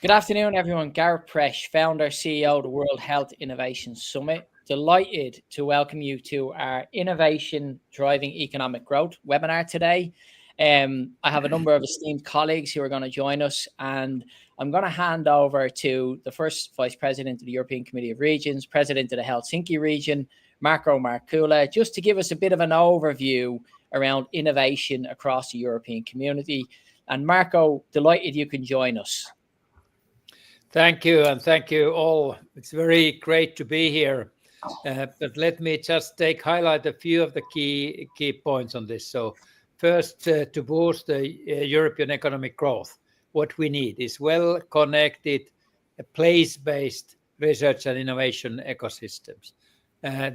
Good afternoon, everyone. Gareth Presch, founder, CEO of the World Health Innovation Summit. Delighted to welcome you to our Innovation Driving Economic Growth webinar today. I have a number of esteemed colleagues who are going to join us, and I'm going to hand over to the first Vice President of the European Committee of Regions, President of the Helsinki region, Markkula, just to give us a bit of an overview around innovation across the European community. And Markku, delighted you can join us. Thank you, and thank you all. It's very great to be here. But let me just highlight a few of the key points on this. So first, to boost the European economic growth, what we need is well-connected, place-based research and innovation ecosystems.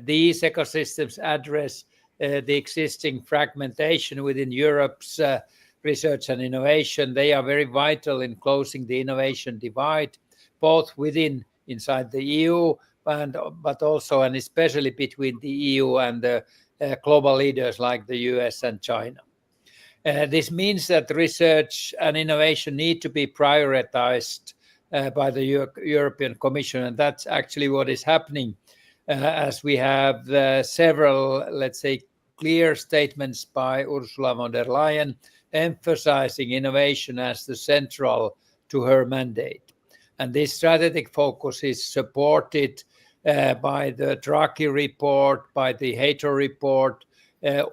These ecosystems address the existing fragmentation within Europe's research and innovation. They are very vital in closing the innovation divide, both inside the EU, but also and especially between the EU and the global leaders like the US and China. This means that research and innovation need to be prioritized by the European Commission, and that's actually what is happening as we have several, let's say, clear statements by Ursula von der Leyen emphasizing innovation as the central to her mandate. And this strategic focus is supported by the Draghi report, by the Hayter report.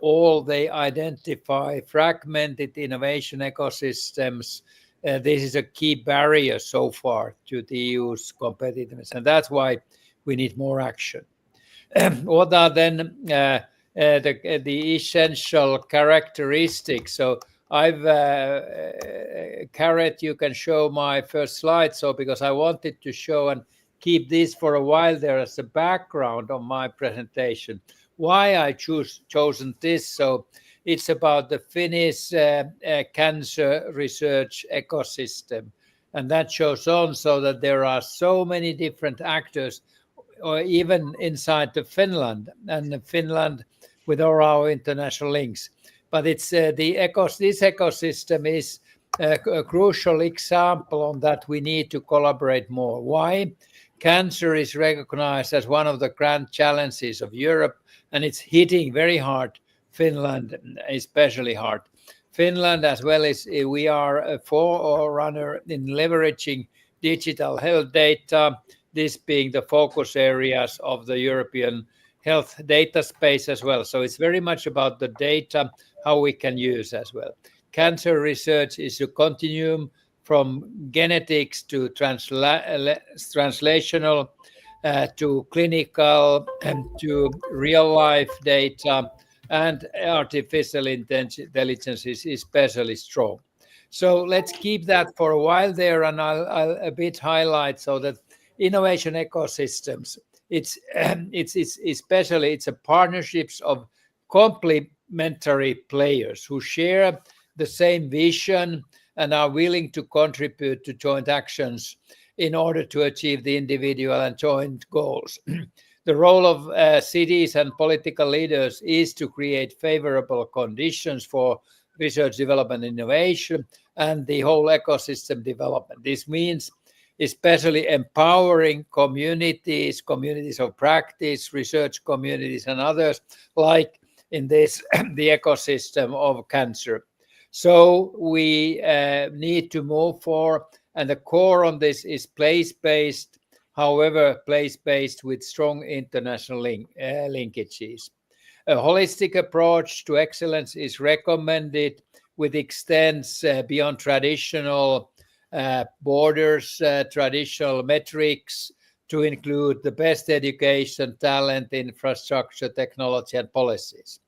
All they identify fragmented innovation ecosystems. This is a key barrier so far to the EU's competitiveness, and that's why we need more action. What are then the essential characteristics? So Gareth, you can show my first slide. So because I wanted to show and keep this for a while there as a background on my presentation, why I chosen this. So it's about the Finnish cancer research ecosystem. And that shows on so that there are so many different actors, or even inside the Finland, and Finland with all our international links. But it's this ecosystem is a crucial example on that we need to collaborate more. Why? Cancer is recognized as one of the grand challenges of Europe, and it's hitting very hard Finland, especially hard. Finland, as well as we are a forerunner in leveraging digital health data, this being the focus areas of the European health data space as well. So it's very much about the data, how we can use as well. Cancer research is a continuum from genetics to translational to clinical and to real life data, and artificial intelligence is especially strong. So let's keep that for a while there, and I'll a bit highlight so that innovation ecosystems, it's especially it's a partnerships of complementary players who share the same vision and are willing to contribute to joint actions in order to achieve the individual and joint goals. The role of cities and political leaders is to create favorable conditions for research, development, innovation, and the whole ecosystem development. This means especially empowering communities of practice, research communities, and others, like in this, the ecosystem of cancer. So we need to move forward, and the core on this is place-based, however, place-based with strong international linkages. A holistic approach to excellence is recommended, which extends beyond traditional borders, traditional metrics, to include the best education, talent, infrastructure, technology, and policies.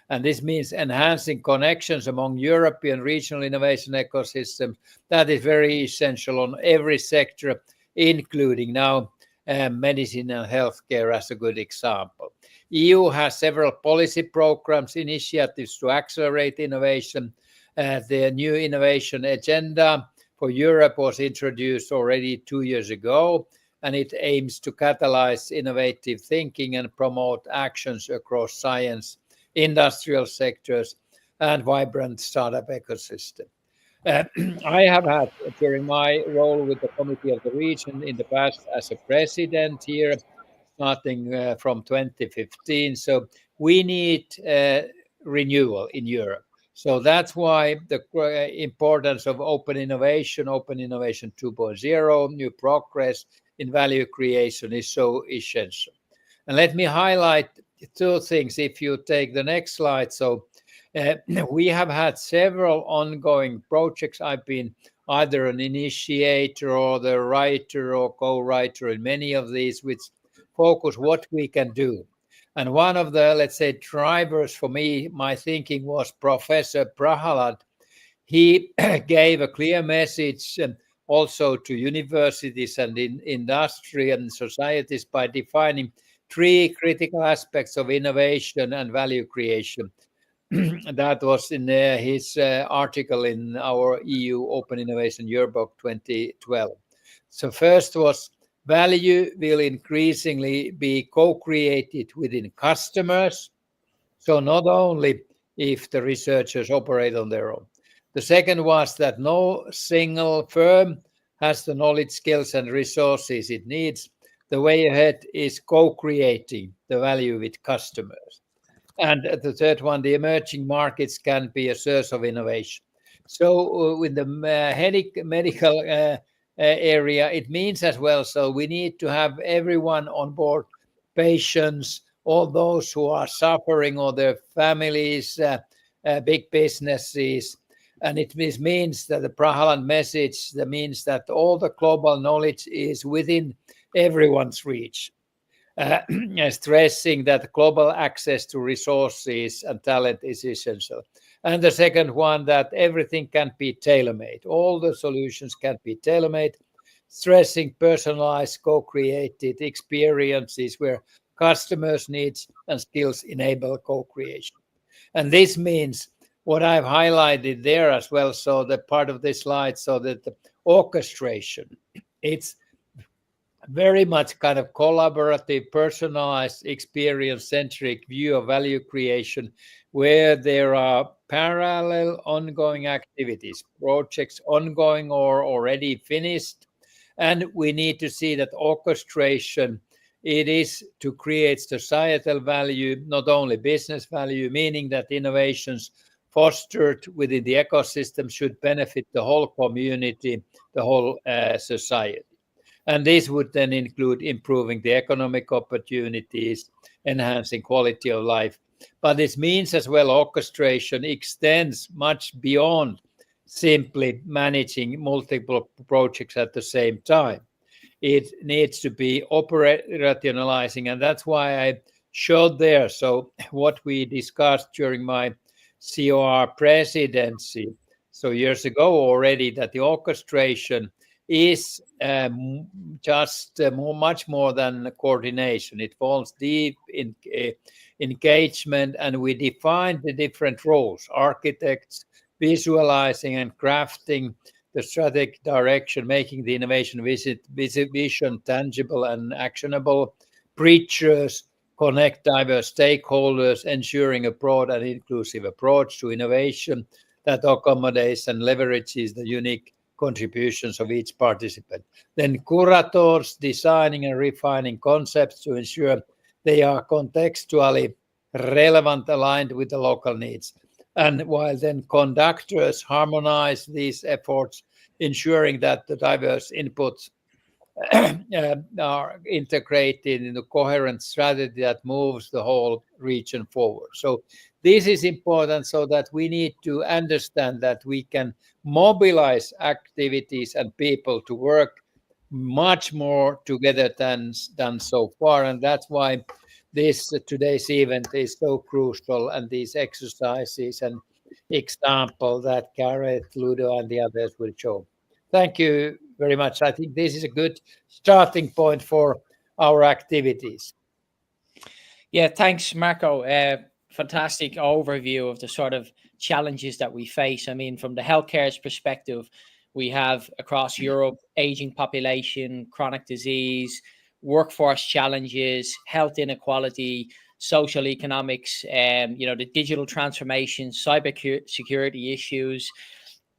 And this means enhancing connections among European regional innovation ecosystems. That is very essential on every sector, including now medicine and healthcare as a good example. EU has several policy programs, initiatives to accelerate innovation. The new innovation agenda for Europe was introduced already 2 years ago, and it aims to catalyze innovative thinking and promote actions across science, industrial sectors, and vibrant startup ecosystem. I have had, during my role with the Committee of the Region in the past as a president here, starting from 2015. So we need renewal in Europe. So that's why the importance of Open Innovation 2.0, new progress in value creation is so essential. And let me highlight two things. If you take the next slide, so we have had several ongoing projects. I've been either an initiator or the writer or co-writer in many of these, which focus what we can do. And one of the, let's say, drivers for me, my thinking was Professor Prahalad. He gave a clear message also to universities and in industry and societies by defining three critical aspects of innovation and value creation. That was in his article in our EU Open Innovation Yearbook 2012. So first was value will increasingly be co-created within customers. So not only if the researchers operate on their own. The second was that no single firm has the knowledge, skills, and resources it needs. The way ahead is co-creating the value with customers. And the third one, the emerging markets can be a source of innovation. So with the medical area, it means as well, so we need to have everyone on board, patients, all those who are suffering or their families, big businesses. And it means that the Prahalad message that means that all the global knowledge is within everyone's reach. Stressing that global access to resources and talent is essential. And the second one, that everything can be tailor-made. All the solutions can be tailor-made, stressing personalized, co-created experiences where customers' needs and skills enable co-creation. And this means what I've highlighted there as well, so the part of this slide, so that the orchestration, it's very much kind of collaborative, personalized, experience-centric view of value creation, where there are parallel ongoing activities, projects ongoing or already finished. And we need to see that orchestration, it is to create societal value, not only business value, meaning that innovations fostered within the ecosystem should benefit the whole community, the whole society. And this would then include improving the economic opportunities, enhancing quality of life. But this means as well orchestration extends much beyond simply managing multiple projects at the same time. It needs to be operationalizing, and that's why I showed there. So what we discussed during my COR presidency, so years ago already, that the orchestration is much more than coordination. It falls deep in engagement, and we define the different roles: architects, visualizing and crafting the strategic direction, making the innovation vision tangible and actionable; preachers, connect diverse stakeholders, ensuring a broad and inclusive approach to innovation that accommodates and leverages the unique contributions of each participant. Then curators, designing and refining concepts to ensure they are contextually relevant, aligned with the local needs. And while then conductors harmonize these efforts, ensuring that the diverse inputs are integrated in a coherent strategy that moves the whole region forward. So this is important, so that we need to understand that we can mobilize activities and people to work much more together than done so far. And that's why this today's event is so crucial, and these exercises and example that Gareth, Ludo, and the others will show. Thank you very much. I think this is a good starting point for our activities. Yeah, thanks, Markku. Fantastic overview of the sort of challenges that we face. I mean, from the healthcare's perspective, we have across Europe aging population, chronic disease, workforce challenges, health inequality, social economics, the digital transformation, cyber security issues.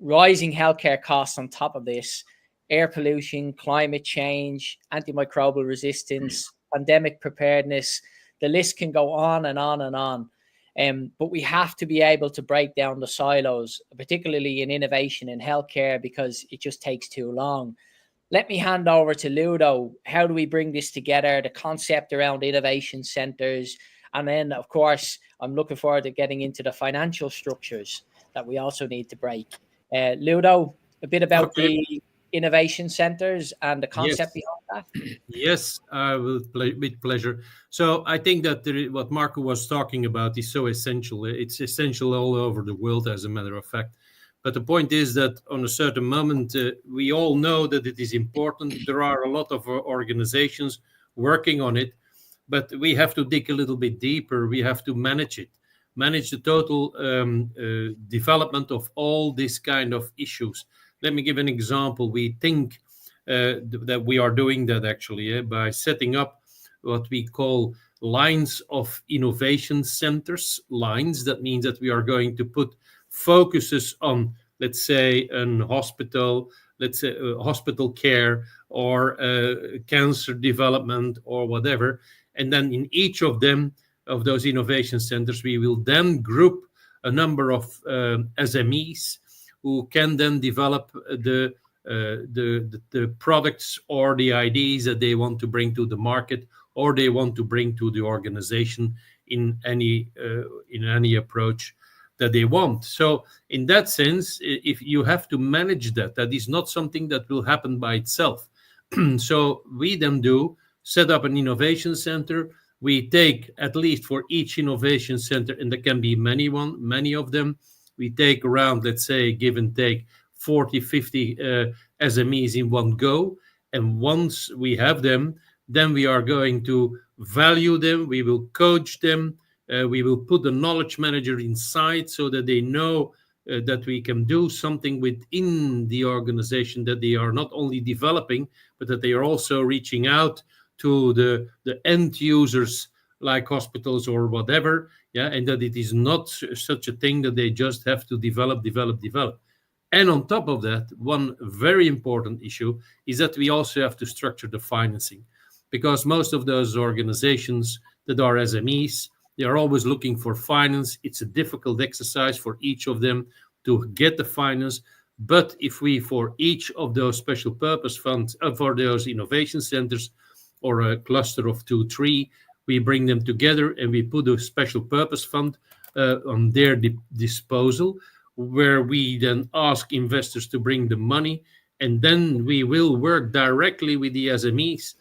rising healthcare costs on top of this, air pollution, climate change, antimicrobial resistance, pandemic preparedness. The list can go on and on and on. But we have to be able to break down the silos, particularly in innovation in healthcare, because it just takes too long. Let me hand over to Ludo. How do we bring this together? The concept around innovation centers. And then, of course, I'm looking forward to getting into the financial structures that we also need to break. Ludo, a bit about the innovation centers and the concept behind that. Yes, I will with pleasure. So I think that what Markku was talking about is so essential. It's essential all over the world, as a matter of fact. But the point is that on a certain moment, we all know that it is important. There are a lot of organizations working on it, but we have to dig a little bit deeper. We have to manage it, manage the total development of all these kind of issues. Let me give an example. We think that we are doing that actually by setting up what we call lines of innovation centers. Lines, that means that we are going to put focuses on, let's say, an hospital, let's say hospital care or cancer development or whatever. And then in each of them, of those innovation centers, we will then group a number of SMEs who can then develop the products or the ideas that they want to bring to the market or they want to bring to the organization in any approach that they want. So in that sense, if you have to manage that, that is not something that will happen by itself. So we then set up an innovation center. We take, at least for each innovation center, and there can be many of them, we take around, let's say, give and take 40, 50 SMEs in one go. And once we have them, then we are going to value them. We will coach them. We will put the knowledge manager inside so that they know that we can do something within the organization, that they are not only developing, but that they are also reaching out to the end users like hospitals or whatever. Yeah, and that it is not such a thing that they just have to develop. And on top of that, one very important issue is that we also have to structure the financing, because most of those organizations that are SMEs, they are always looking for finance. It's a difficult exercise for each of them to get the finance. But if we, for each of those special purpose funds, for those innovation centers, or a cluster of 2, 3, we bring them together and we put a special purpose fund on their disposal, where we then ask investors to bring the money, and then we will work directly with the SMEs.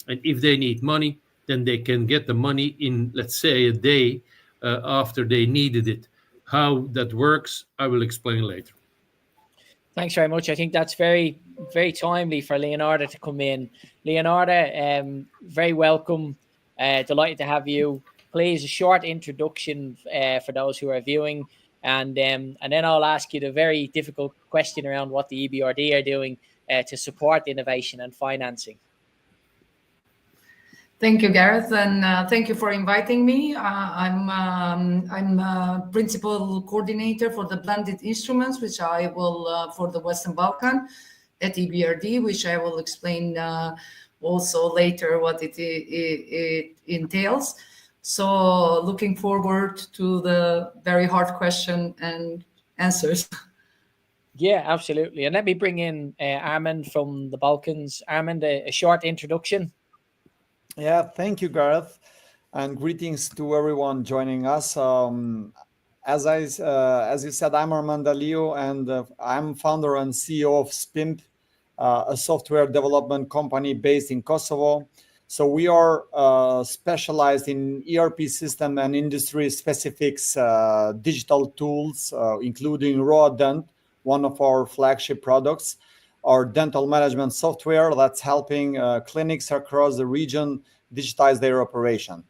And if they need money, then they can get the money in, let's say, a day after they needed it. How that works, I will explain later. Thanks very much. I think that's very, very timely for Leonardo to come in. Leonardo, very welcome. Delighted to have you. Please, a short introduction for those who are viewing, and then I'll ask you the very difficult question around what the EBRD are doing to support innovation and financing. Thank you, Gareth, and thank you for inviting me. I'm principal coordinator for the blended instruments, which I will for the Western Balkan at EBRD, which I will explain also later what it entails. So looking forward to the very hard question and answers. Yeah, absolutely. And let me bring in Armand from the Balkans. Armand, a short introduction. Yeah, thank you, Gareth, and greetings to everyone joining us. As you said, I'm Armand Aliu, and I'm founder and CEO of SPIMP, a software development company based in Kosovo. So we are specialized in ERP system and industry specifics digital tools, including RoaDent, one of our flagship products, our dental management software that's helping clinics across the region digitize their operation.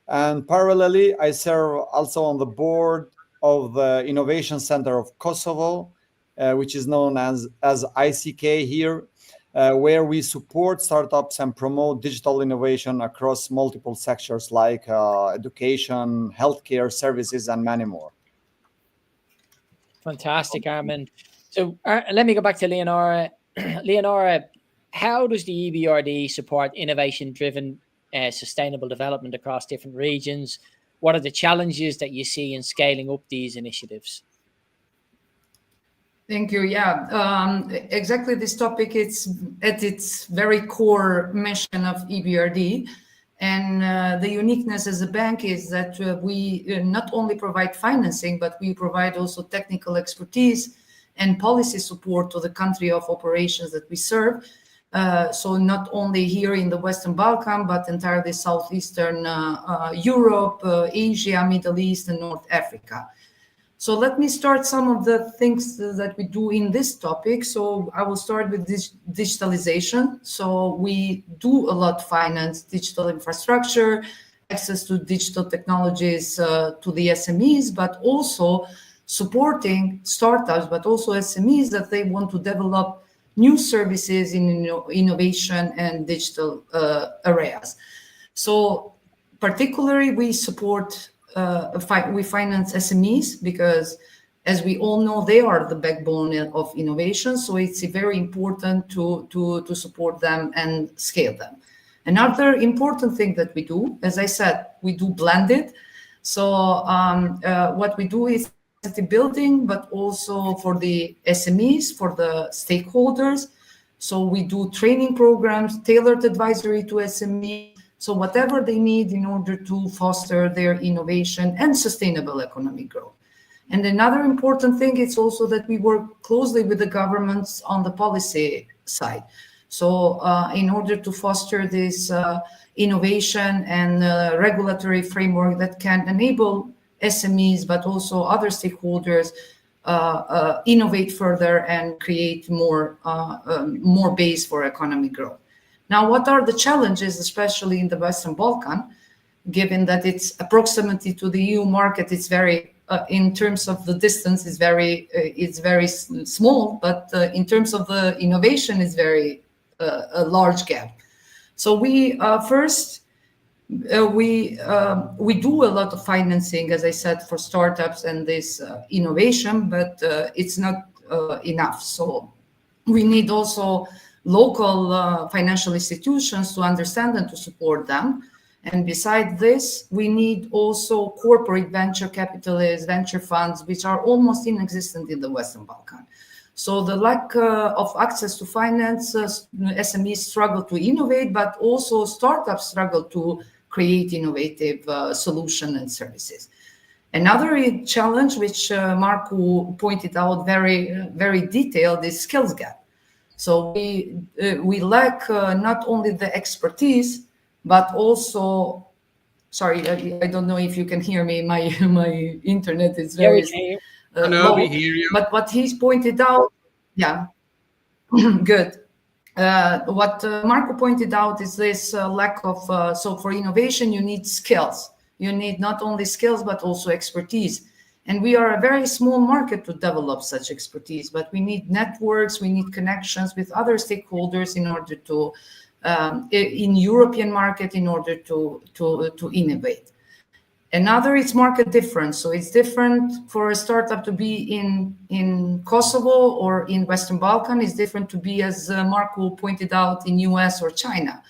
And parallelly, I serve also on the board of the Innovation Center of Kosovo, which is known as ICK here, where we support startups and promote digital innovation across multiple sectors like education, healthcare services, and many more. Fantastic, Armand. So let me go back to Leonora. Leonora, how does the EBRD support innovation-driven sustainable development across different regions? What are the challenges that you see in scaling up these initiatives? Thank you. Yeah, exactly. This topic, it's at its very core mission of EBRD. And the uniqueness as a bank is that we not only provide financing, but we provide also technical expertise and policy support to the country of operations that we serve. So not only here in the Western Balkan, but entirely Southeastern Europe, Asia, Middle East, and North Africa. So let me start some of the things that we do in this topic. So I will start with this digitalization. So we do a lot finance digital infrastructure, access to digital technologies to the SMEs, but also supporting startups, but also SMEs that they want to develop new services in innovation and digital areas. So particularly we support we finance SMEs because, as we all know, they are the backbone of innovation. So it's very important to support them and scale them. Another important thing that we do, as I said, we do blended. So what we do is capacity building, but also for the SMEs, for the stakeholders. So we do training programs, tailored advisory to SMEs. So whatever they need in order to foster their innovation and sustainable economic growth. And another important thing is also that we work closely with the governments on the policy side. So in order to foster this innovation and regulatory framework that can enable SMEs, but also other stakeholders innovate further and create more base for economic growth. Now, what are the challenges, especially in the Western Balkan, given that its proximity to the EU market is very, in terms of the distance, is very small, but in terms of the innovation, is very a large gap. So we we do a lot of financing, as I said, for startups and this innovation, but it's not enough. So we need also local financial institutions to understand and to support them. And besides this, we need also corporate venture capitalists, venture funds, which are almost inexistent in the Western Balkan. So the lack of access to finance, SMEs struggle to innovate, but also startups struggle to create innovative solutions and services. Another challenge, which Markku pointed out very detailed, is skills gap. So we lack not only the expertise, but also, sorry, I don't know if you can hear me. My internet is very low. We hear you. But what he's pointed out, yeah, good. What Markku pointed out is this lack of, so for innovation, you need skills. You need not only skills, but also expertise. And we are a very small market to develop such expertise, but we need networks, we need connections with other stakeholders in order to, in European market, in order to innovate. Another is market difference. So it's different for a startup to be in Kosovo or in Western Balkan. It's different to be, as Markku pointed out, in US or China,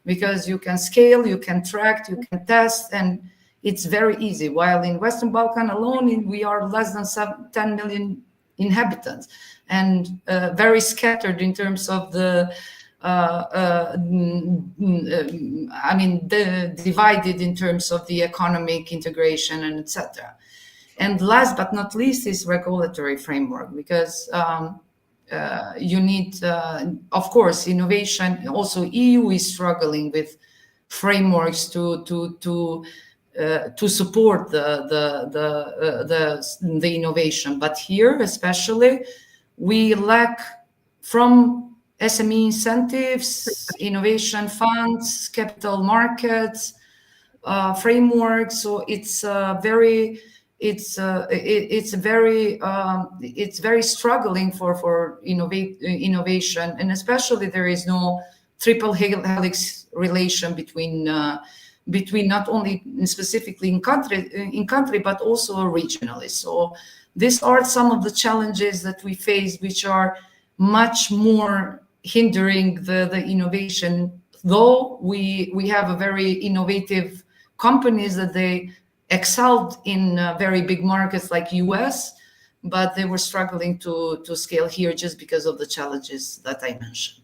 because you can scale, you can track, you can test, and it's very easy. While in Western Balkan alone, we are less than 10 million inhabitants and very scattered in terms of the, divided in terms of the economic integration and etc. And last but not least is regulatory framework, because you need, of course, innovation. Also, EU is struggling with frameworks to support the innovation, but here especially we lack from SME incentives, innovation funds, capital markets, frameworks. So it's very struggling for innovation, and especially there is no triple helix relation between not only specifically in country but also regionally. So These are some of the challenges that we face, which are much more hindering the innovation, though we have a very innovative companies that they excelled in very big markets like US, but they were struggling to scale here just because of the challenges that I mentioned.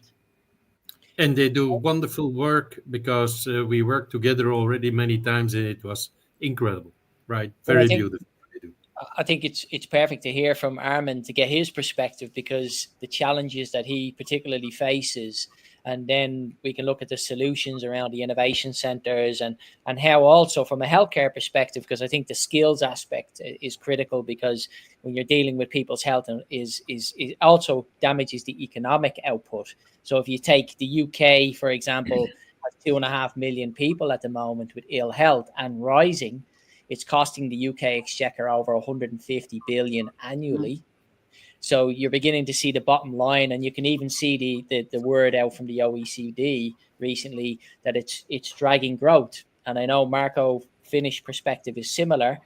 And they do wonderful work, because we worked together already many times, and it was incredible, right? Very beautiful. I think it's perfect to hear from Armin to get his perspective, because the challenges that he particularly faces, and then we can look at the solutions around the innovation centers, and how also from a healthcare perspective, because I think the skills aspect is critical, because when you're dealing with people's health, is also damages the economic output. So if you take the UK, for example, has 2.5 million people at the moment with ill health and rising. It's costing the UK exchequer over 150 billion annually. So you're beginning to see the bottom line, and you can even see the word out from the OECD recently that it's dragging growth. And I know Markku, Finnish perspective is similar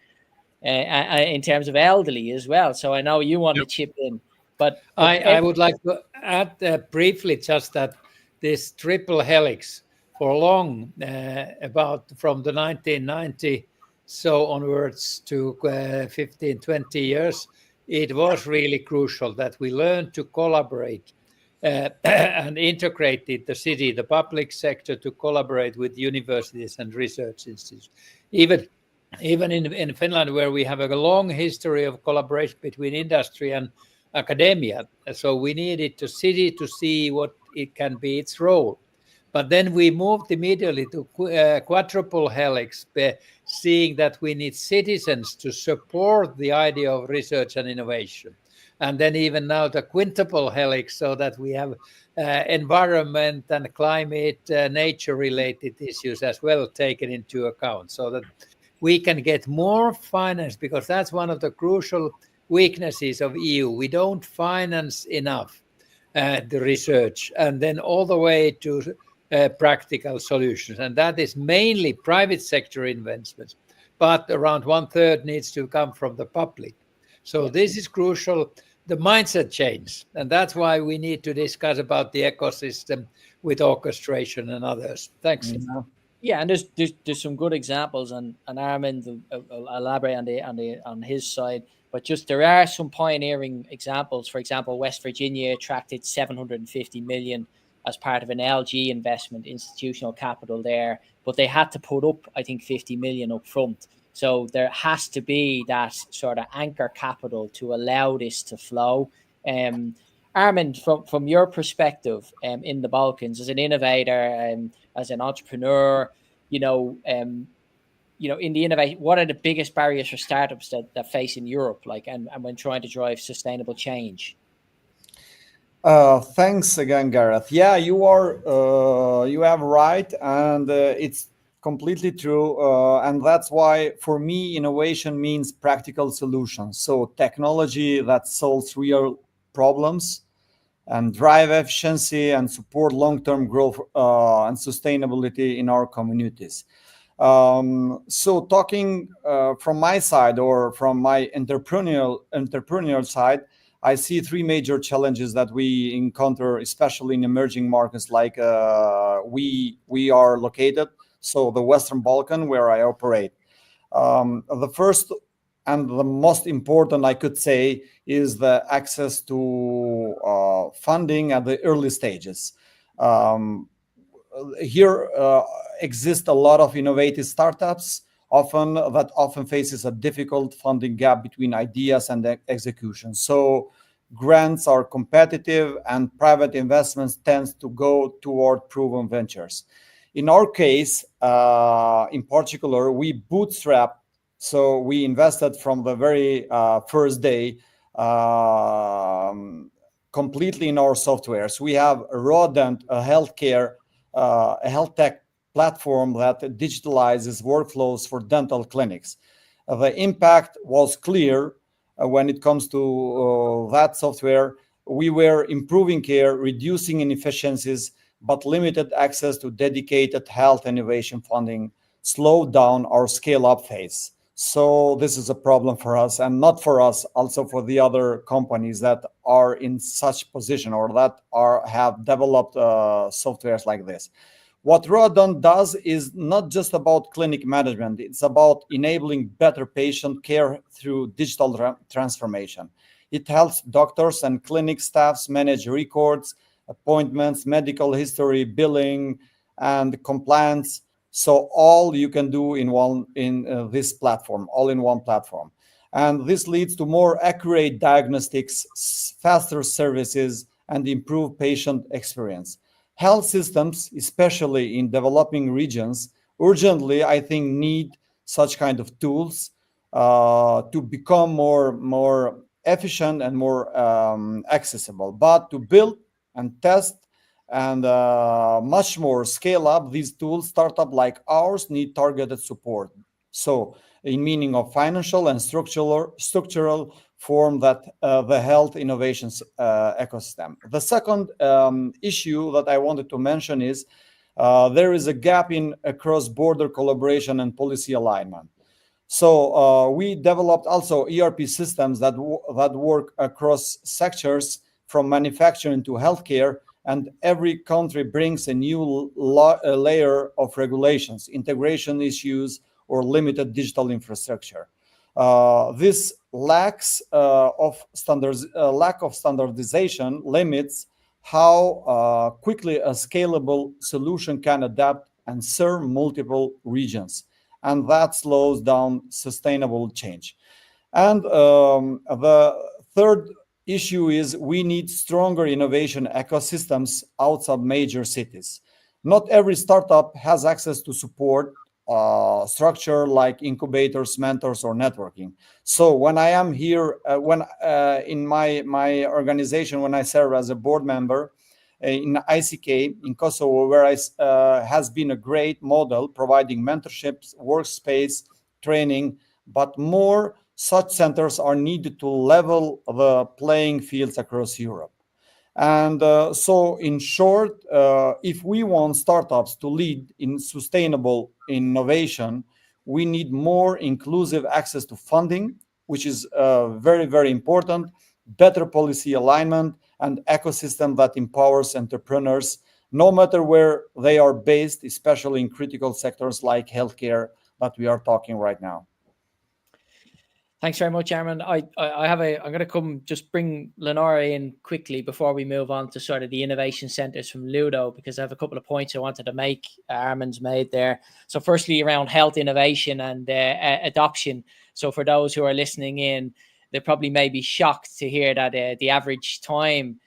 in terms of elderly as well. So I know you want to chip in, but I would like to add briefly just that this triple helix for long, about from the 1990 so onwards to 15, 20 years, it was really crucial that we learned to collaborate and integrated the city, the public sector, to collaborate with universities and research institutes. Even in Finland, where we have a long history of collaboration between industry and academia. So we needed the city to see what it can be its role. But then we moved immediately to quadruple helix, seeing that we need citizens to support the idea of research and innovation. And then even now the quintuple helix, so that we have environment and climate, nature-related issues as well taken into account, so that we can get more finance, because that's one of the crucial weaknesses of EU. We don't finance enough the research, and then all the way to practical solutions, and that is mainly private sector investments, but around 1/3 needs to come from the public. So this is crucial, the mindset change, and that's why we need to discuss about the ecosystem with orchestration and others. Thanks. Yeah, and there's some good examples, and Armin will elaborate on his side. But just there are some pioneering examples. For example, West Virginia attracted 750 million as part of an LG investment, institutional capital there, but they had to put up, I think, 50 million up front. So there has to be that sort of anchor capital to allow this to flow. Armin, from your perspective in the Balkans, as an innovator, as an entrepreneur, in the innovation, what are the biggest barriers for startups that face in Europe, and when trying to drive sustainable change? Thanks again, Gareth. Yeah, you have right, and it's completely true. And that's why, for me, innovation means practical solutions. So technology that solves real problems and drive efficiency and support long-term growth and sustainability in our communities. So talking from my side, or from my entrepreneurial side, I see three major challenges that we encounter, especially in emerging markets like we are located, so the Western Balkan, where I operate. The first and the most important, I could say, is the access to funding at the early stages. Here exist a lot of innovative startups, often faces a difficult funding gap between ideas and execution. So grants are competitive, and private investments tends to go toward proven ventures. In our case, in particular, we bootstrap. So we invested from the very first day completely in our software. So we have Rodent, a health tech platform that digitalizes workflows for dental clinics. The impact was clear when it comes to that software. We were improving care, reducing inefficiencies, but limited access to dedicated health innovation funding slowed down our scale-up phase. So this is a problem for us, and not for us, also for the other companies that are in such position or that have developed softwares like this. What Rodon does is not just about clinic management, it's about enabling better patient care through digital transformation. It helps doctors and clinic staffs manage records, appointments, medical history, billing, and compliance. So all you can do in this platform, all in one platform. And this leads to more accurate diagnostics, faster services, and improved patient experience. Health systems, especially in developing regions, urgently, I think, need such kind of tools to become more efficient and more accessible. But to build and test and much more scale up these tools, startup like ours need targeted support. So, in meaning of financial and structural form that the health innovations ecosystem. The second issue that I wanted to mention is there is a gap in cross-border collaboration and policy alignment. So we developed also ERP systems that work across sectors from manufacturing to healthcare, and every country brings a new layer of regulations, integration issues, or limited digital infrastructure. This lack of standardization limits how quickly a scalable solution can adapt and serve multiple regions, and that slows down sustainable change. And the third issue is we need stronger innovation ecosystems outside major cities. Not every startup has access to support structure like incubators, mentors, or networking. So when I am here, in my organization, when I serve as a board member in ICK in Kosovo, where I has been a great model, providing mentorships, workspace, training, but more such centers are needed to level the playing fields across Europe. And so, in short, if we want startups to lead in sustainable innovation, we need more inclusive access to funding, which is very, very important, better policy alignment, and ecosystem that empowers entrepreneurs, no matter where they are based, especially in critical sectors like healthcare that we are talking right now. Thanks very much, Armin. I'm going to come just bring Lenora in quickly before we move on to sort of the innovation centers from Ludo, because I have a couple of points I wanted to make. Armin's made there. So firstly, around health innovation and adoption. So for those who are listening in, they probably may be shocked to hear that the average time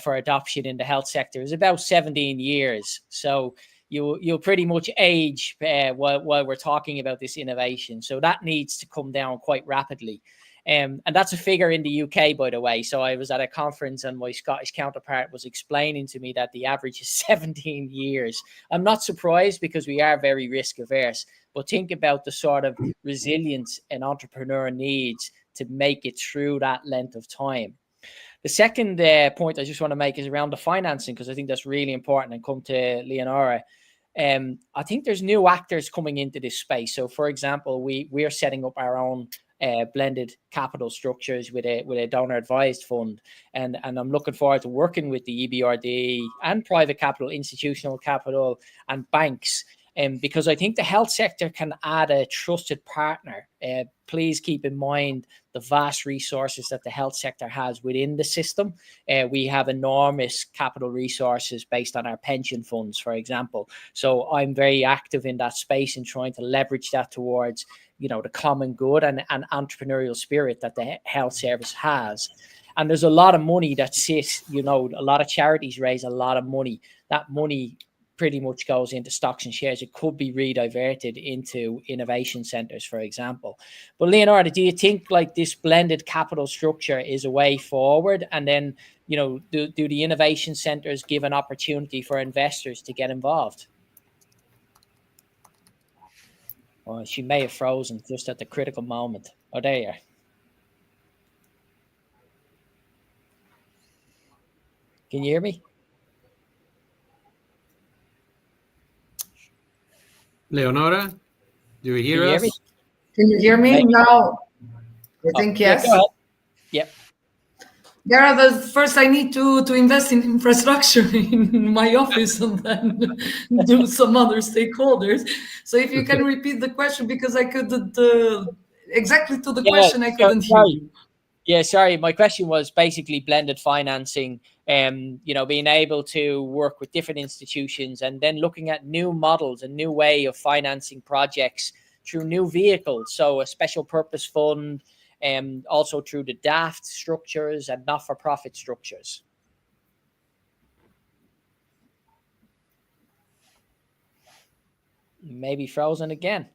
for adoption in the health sector is about 17 years. So you'll pretty much age while we're talking about this innovation. So that needs to come down quite rapidly. And that's a figure in the UK, by the way. So I was at a conference and my Scottish counterpart was explaining to me that the average is 17 years. I'm not surprised because we are very risk averse, but think about the sort of resilience an entrepreneur needs to make it through that length of time. The second point I just want to make is around the financing, because I think that's really important, and come to Leonora. I think there's new actors coming into this space. So, for example, we are setting up our own blended capital structures with a donor advised fund, and I'm looking forward to working with the EBRD and private capital, institutional capital, and banks. Because I think the health sector can add a trusted partner. Please keep in mind the vast resources that the health sector has within the system. We have enormous capital resources based on our pension funds, for example. So I'm very active in that space in trying to leverage that towards, the common good and entrepreneurial spirit that the health service has. And there's a lot of money that sits, a lot of charities raise a lot of money. That money pretty much goes into stocks and shares. It could be rediverted into innovation centers, for example. But Leonardo, do you think like this blended capital structure is a way forward? And then, do the innovation centers give an opportunity for investors to get involved? Well, she may have frozen just at the critical moment. Oh, there you are. Can you hear me? Leonora, do you hear us? Can you hear me now? I think yes. Yeah, go ahead. Yep. Gareth, first I need to invest in infrastructure in my office and then do some other stakeholders. So if you can repeat the question, because I couldn't, exactly to the question, I couldn't hear you. Yeah, sorry. My question was basically blended financing, being able to work with different institutions and then looking at new models, a new way of financing projects through new vehicles. So a special purpose fund, also through the DAFT structures and not-for-profit structures. Maybe frozen again.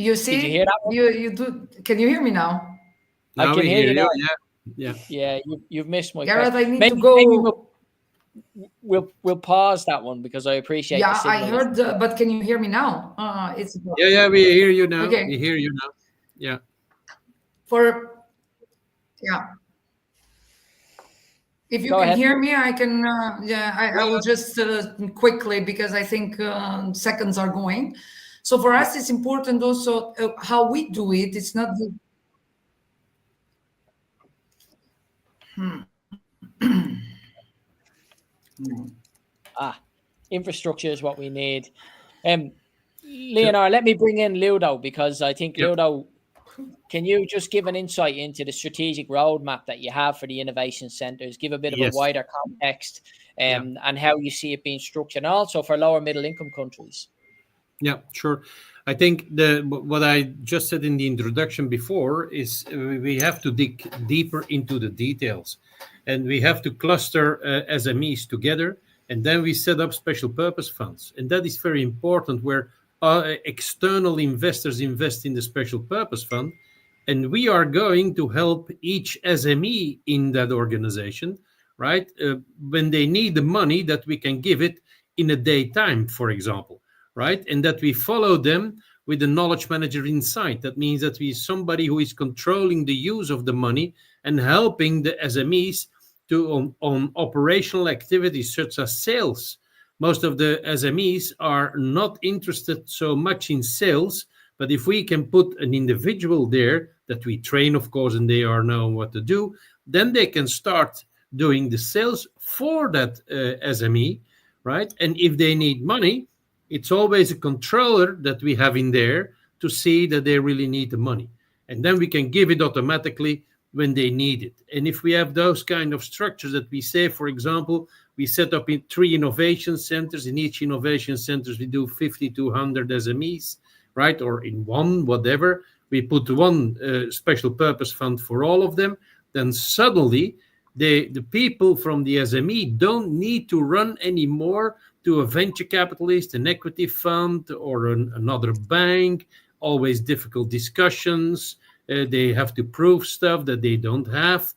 You see? Did you hear that one? You do. Can you hear me now? Now I can hear you now. Yeah. You've missed my Gareth, question. I need to go. We'll pause that one because I appreciate. Yeah, I heard, but can you hear me now? Yeah, we hear you now. Okay. We hear you now. Yeah. If you Go can ahead. hear me, I can. I will just quickly, because I think seconds are going. So for us, it's important also how we do it. It's not the. Infrastructure is what we need. Leonard, let me bring in Ludo, because I think Ludo, can you just give an insight into the strategic roadmap that you have for the innovation centers? Give a bit of a wider context and how you see it being structured, and also for lower middle income countries. Yeah, sure. I think what I just said in the introduction before is we have to dig deeper into the details, and we have to cluster SMEs together, and then we set up special purpose funds. And that is very important, where external investors invest in the special purpose fund, and we are going to help each SME in that organization, right? When they need the money, that we can give it in a daytime, for example. Right, and that we follow them with the knowledge manager inside. That means that we somebody who is controlling the use of the money and helping the SMEs to on operational activities such as sales. Most of the SMEs are not interested so much in sales, but if we can put an individual there that we train, of course, and they are know what to do, then they can start doing the sales for that SME, right? And if they need money, it's always a controller that we have in there to see that they really need the money. And then we can give it automatically when they need it. And if we have those kind of structures that we say, for example, we set up in 3 innovation centers. In each innovation centers, we do 50 to 100 SMEs, right? Or in one, whatever. We put one special purpose fund for all of them. Then suddenly, the people from the SME don't need to run anymore to a venture capitalist, an equity fund, or another bank. Always difficult discussions. They have to prove stuff that they don't have.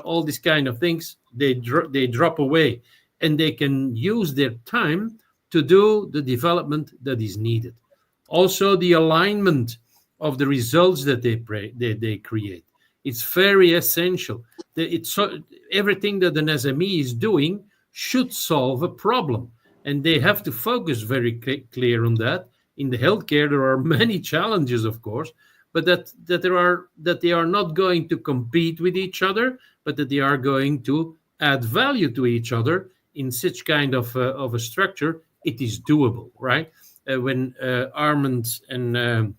All these kind of things, they drop away, and they can use their time to do the development that is needed. Also, the alignment of the results that they create. It's very essential. Everything that an SME is doing should solve a problem. And they have to focus very clear on that. In the healthcare, there are many challenges, of course, but that they are not going to compete with each other, but that they are going to add value to each other in such kind of a structure. It is doable, right? When Armand and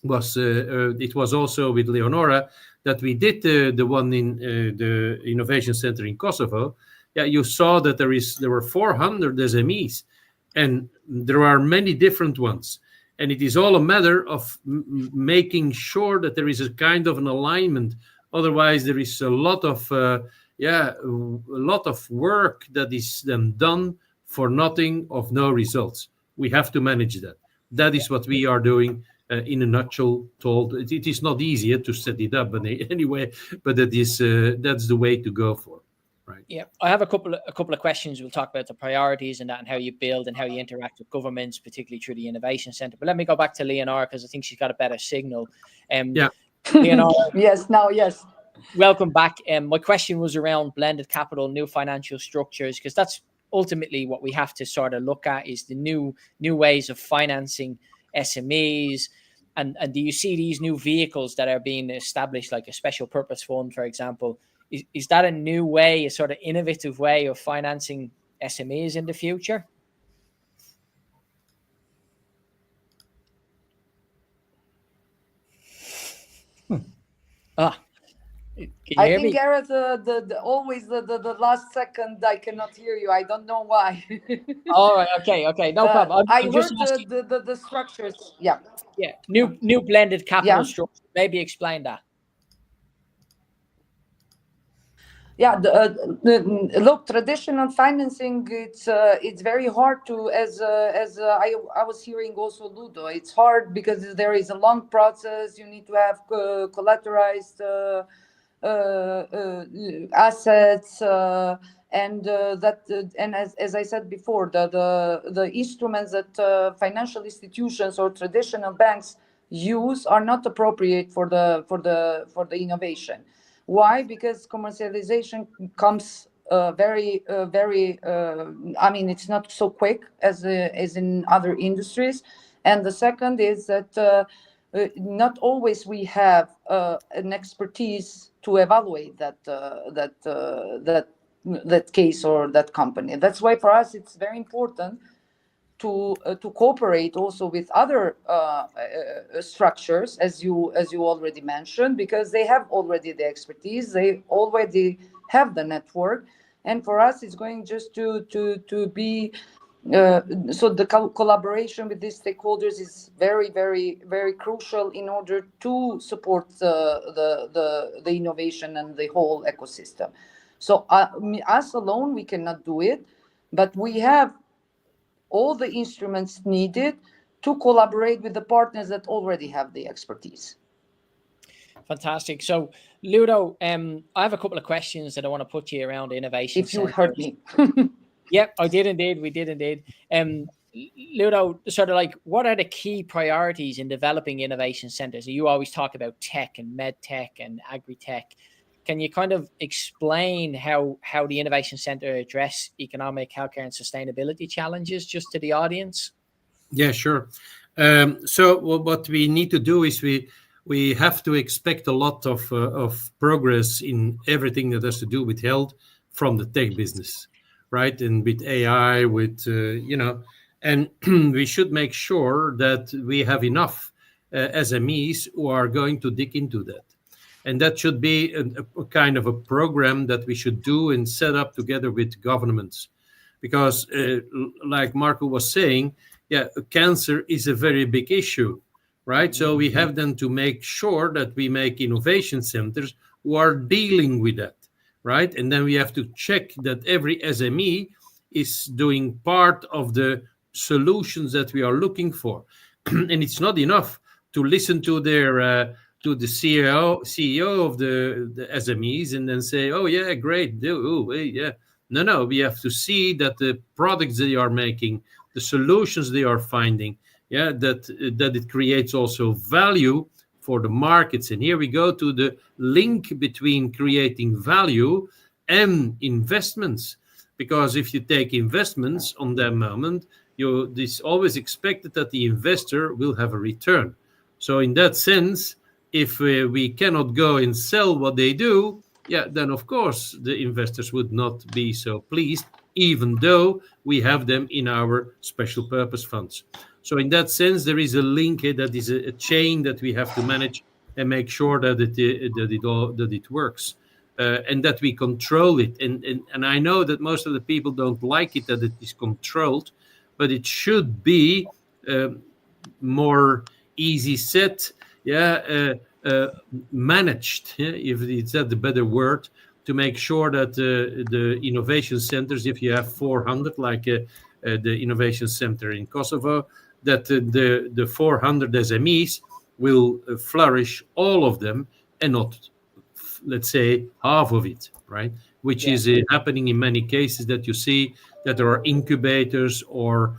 it was also with Leonora that we did the one in the Innovation Center in Kosovo. Yeah, you saw that there were 400 SMEs, and there are many different ones. And it is all a matter of making sure that there is a kind of an alignment. Otherwise, there is a lot of work that is then done for nothing, of no results. We have to manage that. That is what we are doing. In a nutshell, told it is not easier to set it up, but anyway, but that's the way to go for. Right. Yeah, I have a couple of questions. We'll talk about the priorities and that, and how you build and how you interact with governments, particularly through the Innovation Centre. But let me go back to Leonora, because I think she's got a better signal. Leonora, yes. Welcome back. My question was around blended capital, new financial structures, because that's ultimately what we have to sort of look at is the new ways of financing SMEs. And do you see these new vehicles that are being established, like a special purpose fund, for example? Is that a new way, a sort of innovative way of financing SMEs in the future? I think, Gareth, always the last second I cannot hear you. I don't know why. All right. Okay. No problem. I heard the structures. Yeah. New blended capital structure. Maybe explain that. Yeah, look, traditional financing, it's very hard to, as I was hearing also Ludo, it's hard because there is a long process. You need to have collateralized assets, and as I said before, the instruments that financial institutions or traditional banks use are not appropriate for the innovation. Why? Because commercialization comes very. I mean, it's not so quick as in other industries. And the second is that not always we have an expertise to evaluate that case or that company. That's why for us it's very important to cooperate also with other structures, as you already mentioned, because they have already the expertise, they already have the network, and for us it's going just to be so the collaboration with these stakeholders is very, very, very crucial in order to support the innovation and the whole ecosystem. So us alone we cannot do it, but we have all the instruments needed to collaborate with the partners that already have the expertise. Fantastic. So, Ludo, I have a couple of questions that I want to put you around innovation. If you heard me. Yep, I did indeed. We did indeed. Ludo, sort of like, what are the key priorities in developing innovation centers? You always talk about tech and med tech and agri-tech. Can you kind of explain how the Innovation Center address economic, healthcare, and sustainability challenges just to the audience? Yeah, sure. So what we need to do is we have to expect a lot of progress in everything that has to do with health from the tech business, right? And with AI, with and we should make sure that we have enough SMEs who are going to dig into that. And that should be a kind of a program that we should do and set up together with governments. Because like Markku was saying, cancer is a very big issue, right? So we have then to make sure that we make innovation centers who are dealing with that, right? And then we have to check that every SME is doing part of the solutions that we are looking for. And it's not enough to listen to their to the CEO of the SMEs and then say, oh, yeah, great. Yeah. No, we have to see that the products they are making, the solutions they are finding, that it creates also value for the markets. And here we go to the link between creating value and investments. Because if you take investments on that moment, it's always expected that the investor will have a return. So in that sense, if we cannot go and sell what they do, then of course the investors would not be so pleased, even though we have them in our special purpose funds. So in that sense, there is a link here that is a chain that we have to manage and make sure that it works and that we control it. And I know that most of the people don't like it that it is controlled, but it should be more easy set. Managed, if it's that the better word, to make sure that the innovation centers, if you have 400, like the innovation center in Kosovo, that the 400 SMEs will flourish, all of them, and not, let's say, half of it, right? Which is happening in many cases, that you see that there are incubators or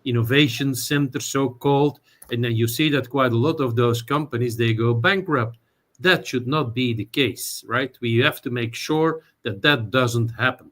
innovation centers, so-called. And then you see that quite a lot of those companies, they go bankrupt. That should not be the case, right? We have to make sure that that doesn't happen.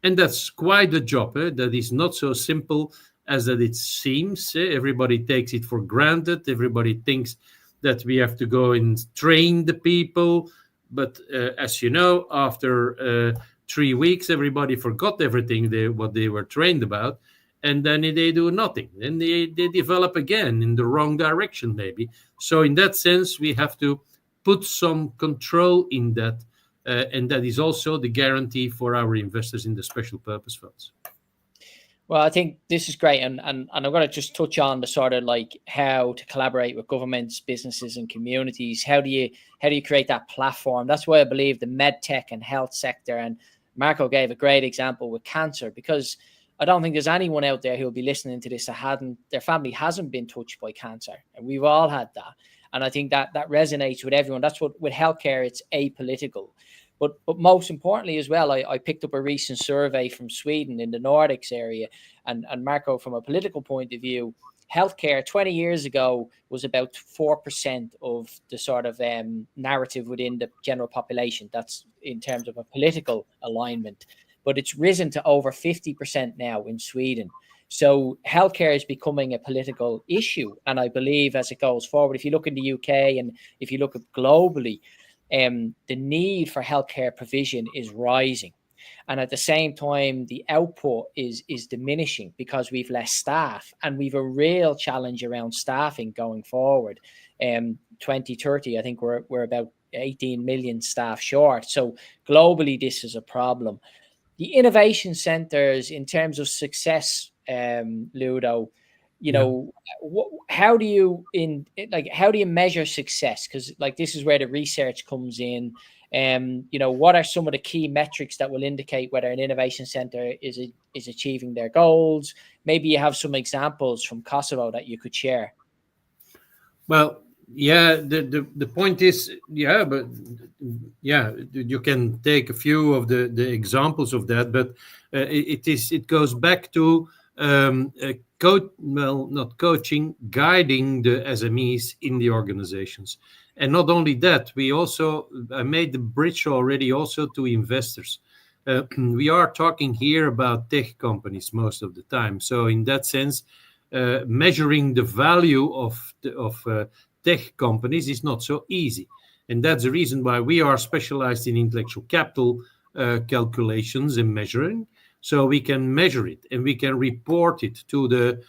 And that's quite a job. That is not so simple as that it seems. Everybody takes it for granted. Everybody thinks that we have to go and train the people. But as you know, after 3 weeks, everybody forgot everything what they were trained about. And then they do nothing. Then they develop again in the wrong direction, maybe. So in that sense, we have to put some control in that. And that is also the guarantee for our investors in the special purpose funds. Well, I think this is great. And I'm going to just touch on the sort of like how to collaborate with governments, businesses and communities. How do you create that platform? That's why I believe the medtech and health sector, and Markku gave a great example with cancer, because I don't think there's anyone out there who will be listening to this that their family hasn't been touched by cancer. And we've all had that. And I think that resonates with everyone. That's what with healthcare, it's apolitical. But most importantly as well, I picked up a recent survey from Sweden in the Nordics area. And Markku, from a political point of view, healthcare 20 years ago was about 4% of the sort of narrative within the general population. That's in terms of a political alignment. But it's risen to over 50% now in Sweden. So healthcare is becoming a political issue. And I believe as it goes forward, if you look in the UK and if you look at globally, the need for healthcare provision is rising. And at the same time, the output is diminishing because we've less staff, and we've a real challenge around staffing going forward. 2030, I think we're about 18 million staff short. So globally, this is a problem. The innovation centers, in terms of success, Ludo, how do you measure success? Because like this is where the research comes in. What are some of the key metrics that will indicate whether an innovation center is achieving their goals? Maybe you have some examples from Kosovo that you could share. Well, yeah, the point is, you can take a few of the examples of that, but it goes back to not coaching, guiding the SMEs in the organizations. And not only that, we also made the bridge already also to investors. We are talking here about tech companies most of the time. So in that sense, measuring the value of tech companies is not so easy. And that's the reason why we are specialized in intellectual capital calculations and measuring. So we can measure it and we can report it to the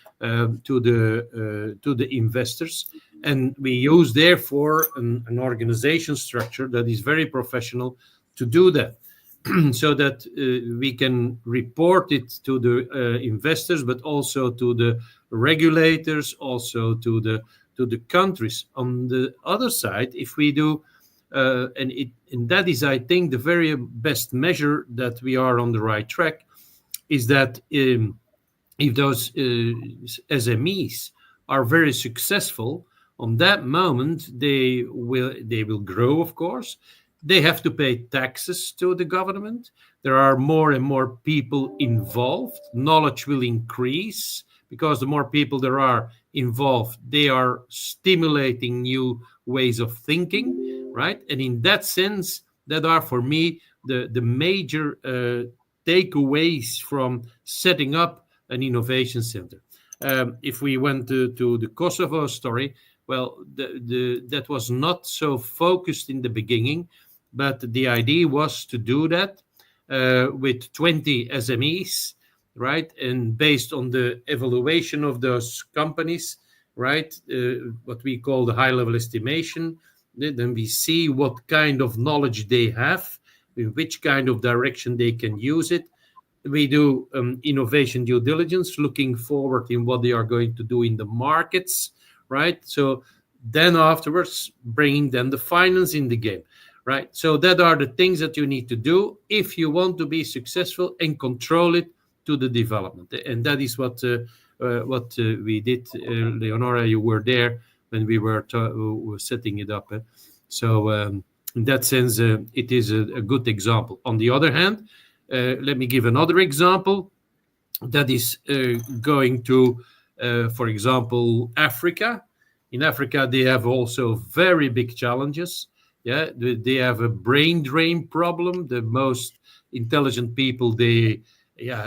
investors, and we use therefore an organization structure that is very professional to do that, so that we can report it to the investors, but also to the regulators, also to the countries. On the other side, if we do, and that is, I think, the very best measure that we are on the right track, is that if those SMEs are very successful, on that moment they will grow. Of course, they have to pay taxes to the government. There are more and more people involved. Knowledge will increase because the more people there are involved, they are stimulating new ways of thinking, right? And in that sense, that are for me the major takeaways from setting up an innovation center. If we went to the Kosovo story, well, that was not so focused in the beginning, but the idea was to do that with 20 SMEs, right? And based on the evaluation of those companies, right, what we call the high-level estimation, then we see what kind of knowledge they have, in which kind of direction they can use it. We do innovation due diligence, looking forward in what they are going to do in the markets, right? So then afterwards, bringing then the finance in the game, right? So that are the things that you need to do if you want to be successful and control it to the development. And that is what we did. Leonora, you were there when we were setting it up. So in that sense, it is a good example. On the other hand, let me give another example that is going to, for example, Africa. In Africa, they have also very big challenges. Yeah, they have a brain drain problem. The most intelligent people, they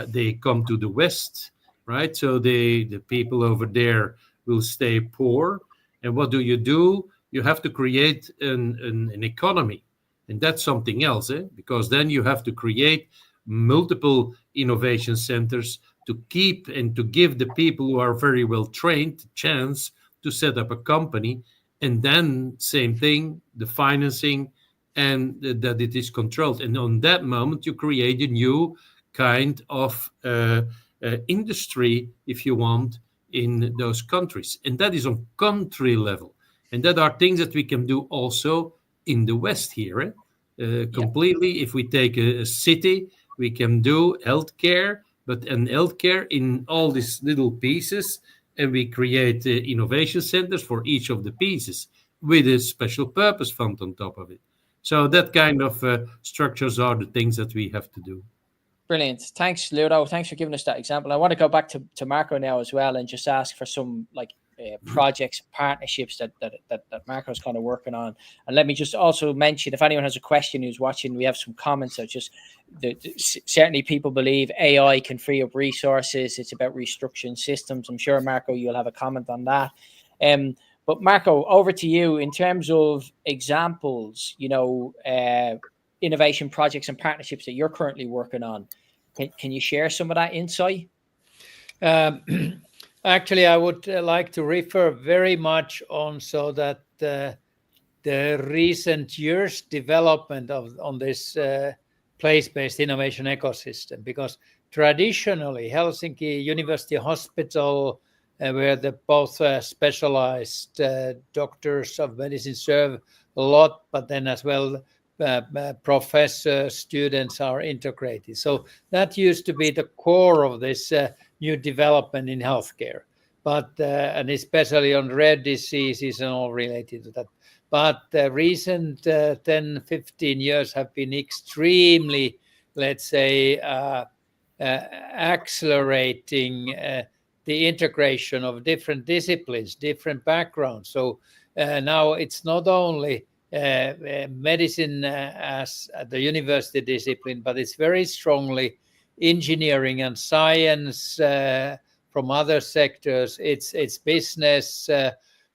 they come to the West, right? So the people over there will stay poor. And what do? You have to create an economy. And that's something else, because then you have to create multiple innovation centers to keep and to give the people who are very well trained the chance to set up a company. And then same thing, the financing, and that it is controlled. And on that moment, you create a new kind of industry, if you want, in those countries. And that is on country level. And that are things that we can do also in the West here, completely. If we take a city, we can do healthcare, but in healthcare in all these little pieces, and we create innovation centers for each of the pieces with a special purpose fund on top of it. So that kind of structures are the things that we have to do. Brilliant. Thanks, Ludo. Thanks for giving us that example. I want to go back to Markku now as well and just ask for some projects, partnerships that Markku's kind of working on. And let me just also mention, if anyone has a question who's watching, we have some comments. So just certainly people believe AI can free up resources. It's about restructuring systems. I'm sure, Markku, you'll have a comment on that. But Markku, over to you in terms of examples, innovation projects and partnerships that you're currently working on. Can you share some of that insight? Actually, I would like to refer very much on so that the recent years development on this place-based innovation ecosystem, because traditionally Helsinki University Hospital, where the both specialized doctors of medicine serve a lot, but then as well professors, students are integrated. So that used to be the core of this new development in healthcare, but and especially on rare diseases and all related to that. But the recent 10, 15 years have been extremely, let's say, accelerating the integration of different disciplines, different backgrounds. So now it's not only medicine as the university discipline, but it's very strongly engineering and science from other sectors. It's business.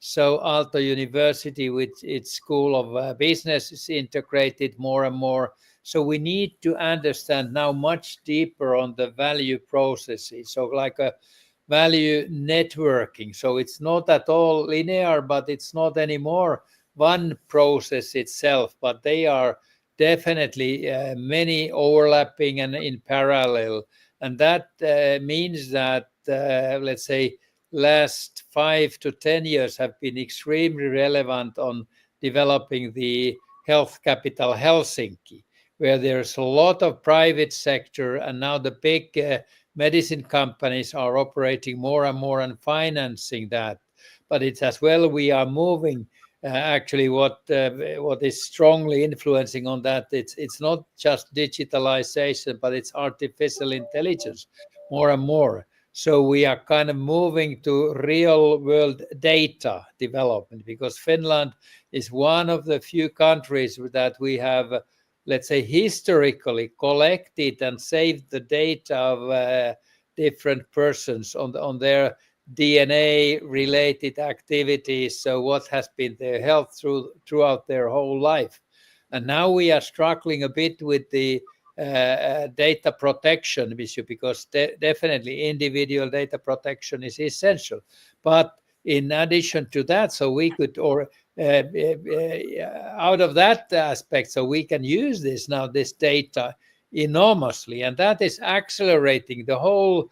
So Aalto University with its School of Business is integrated more and more. So we need to understand now much deeper on the value processes. So like a value networking. So it's not at all linear, but it's not anymore one process itself, but they are definitely many overlapping and in parallel. And that means that, let's say, last 5 to 10 years have been extremely relevant on developing the health capital Helsinki, where there's a lot of private sector, and now the big medicine companies are operating more and more and financing that. But it's as well, we are moving actually what is strongly influencing on that. It's not just digitalization, but it's artificial intelligence more and more. So we are kind of moving to real world data development, because Finland is one of the few countries that we have, let's say, historically collected and saved the data of different persons on their DNA related activities. So what has been their health throughout their whole life. And now we are struggling a bit with the data protection issue, because definitely individual data protection is essential. But in addition to that, so we could, or out of that aspect, so we can use this data enormously, and that is accelerating the whole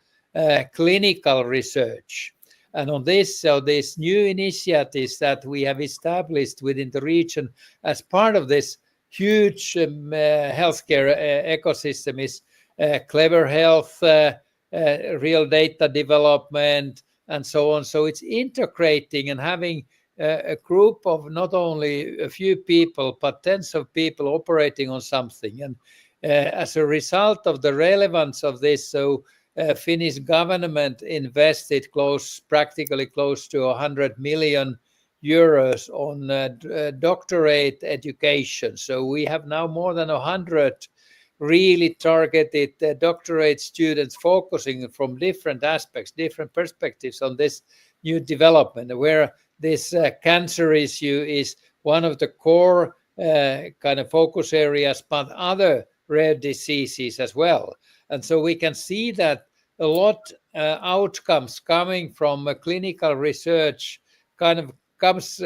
clinical research. And on this, so these new initiatives that we have established within the region as part of this huge healthcare ecosystem is clever health, real data development, and so on. So it's integrating and having a group of not only a few people, but tens of people operating on something. And as a result of the relevance of this, so Finnish government invested practically close to 100 million euros on doctorate education. So we have now more than 100 really targeted doctorate students focusing from different aspects, different perspectives on this new development, where this cancer issue is one of the core kind of focus areas, but other rare diseases as well. And so we can see that a lot outcomes coming from clinical research kind of comes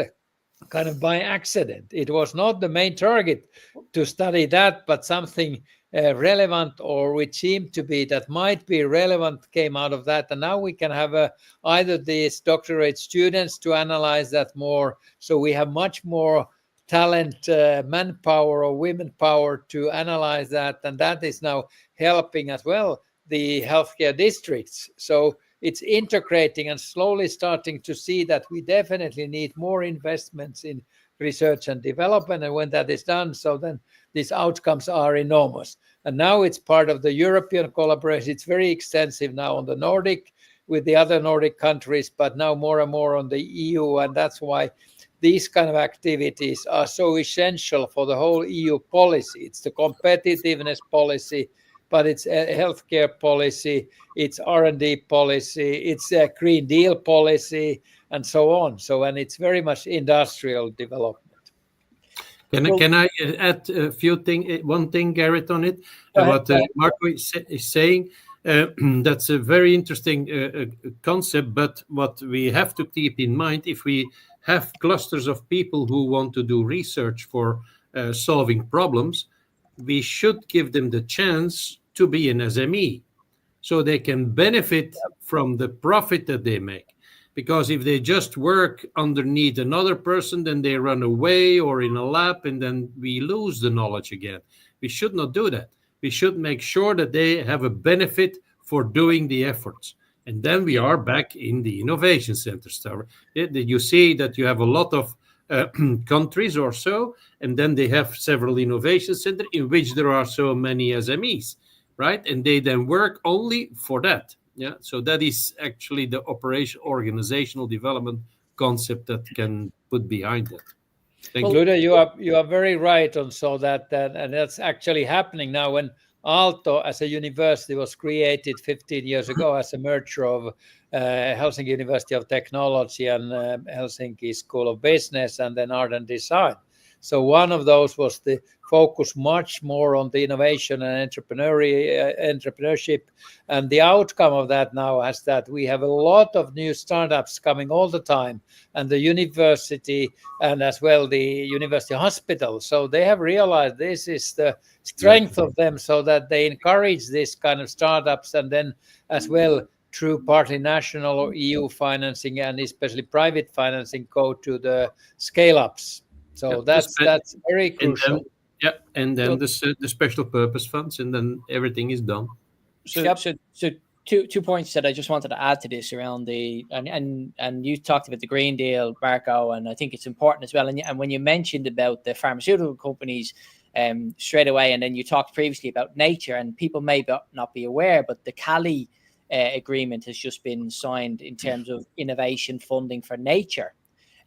kind of by accident. It was not the main target to study that, but something relevant, or which seemed to be that might be relevant, came out of that. And now we can have either these doctorate students to analyze that more. So we have much more talent, manpower or women power to analyze that. And that is now helping as well the healthcare districts. So it's integrating and slowly starting to see that we definitely need more investments in research and development. And when that is done, so then these outcomes are enormous. And now it's part of the European collaboration. It's very extensive now on the Nordic with the other Nordic countries, but now more and more on the EU. And that's why these kind of activities are so essential for the whole EU policy. It's the competitiveness policy, but it's a healthcare policy, it's R&D policy, it's a Green Deal policy, and so on. So, and it's very much industrial development. Can I add one thing, Gareth, on it? What Markku is saying, that's a very interesting concept, but what we have to keep in mind, if we have clusters of people who want to do research for solving problems, we should give them the chance to be an SME, so they can benefit from the profit that they make. Because if they just work underneath another person, then they run away or in a lab, and then we lose the knowledge again. We should not do that. We should make sure that they have a benefit for doing the efforts. And then we are back in the innovation centers. You see that you have a lot of countries or so, and then they have several innovation centers in which there are so many SMEs. Right, and they then work only for that. Yeah, so that is actually the organizational development concept that can put behind that. Thank you. Ludo, you are very right on so that and that's actually happening now. When Aalto as a university was created 15 years ago as a merger of Helsinki University of Technology and Helsinki School of Business and then Art and Design. So one of those was the focus much more on the innovation and entrepreneurship. And the outcome of that now is that we have a lot of new startups coming all the time, and the university and as well the university hospital. So they have realized this is the strength of them, so that they encourage this kind of startups, and then as well through partly national or EU financing and especially private financing go to the scale-ups. So that's very crucial. And then the special purpose funds, and then everything is done. So two points that I just wanted to add to this around and you talked about the Green Deal, Markku, and I think it's important as well. And when you mentioned about the pharmaceutical companies straight away, and then you talked previously about nature, and people may not be aware, but the Cali agreement has just been signed in terms of innovation funding for nature.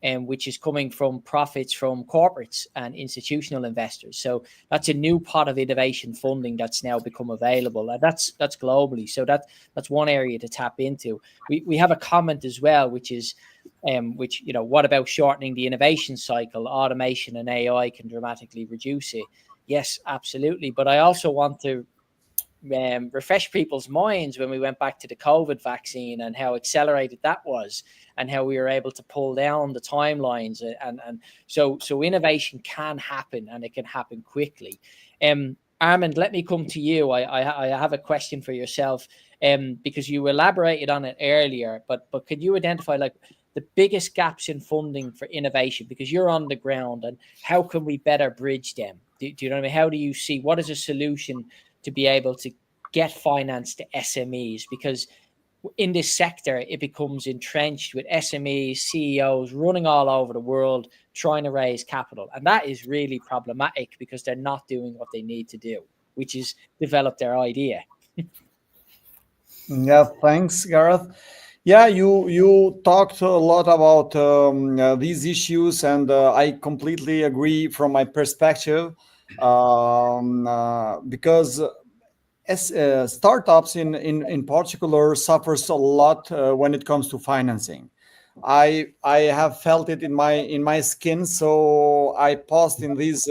Which is coming from profits from corporates and institutional investors. So that's a new pot of innovation funding that's now become available. And that's globally. So that's one area to tap into. We have a comment as well, which is, what about shortening the innovation cycle? Automation and AI can dramatically reduce it. Yes, absolutely. But I also want to refresh people's minds when we went back to the COVID vaccine and how accelerated that was, and how we were able to pull down the timelines. And so innovation can happen, and it can happen quickly. Armand, let me come to you. I have a question for yourself, because you elaborated on it earlier, but could you identify like the biggest gaps in funding for innovation, because you're on the ground, and how can we better bridge them? Do you know what I mean? How do you see, what is a solution to be able to get finance to SMEs? Because in this sector, it becomes entrenched with SMEs, CEOs running all over the world, trying to raise capital. And that is really problematic, because they're not doing what they need to do, which is develop their idea. Yeah, thanks, Gareth. Yeah, you talked a lot about these issues, and I completely agree from my perspective. because startups in particular suffers a lot when it comes to financing. I have felt it in my skin, so I paused in these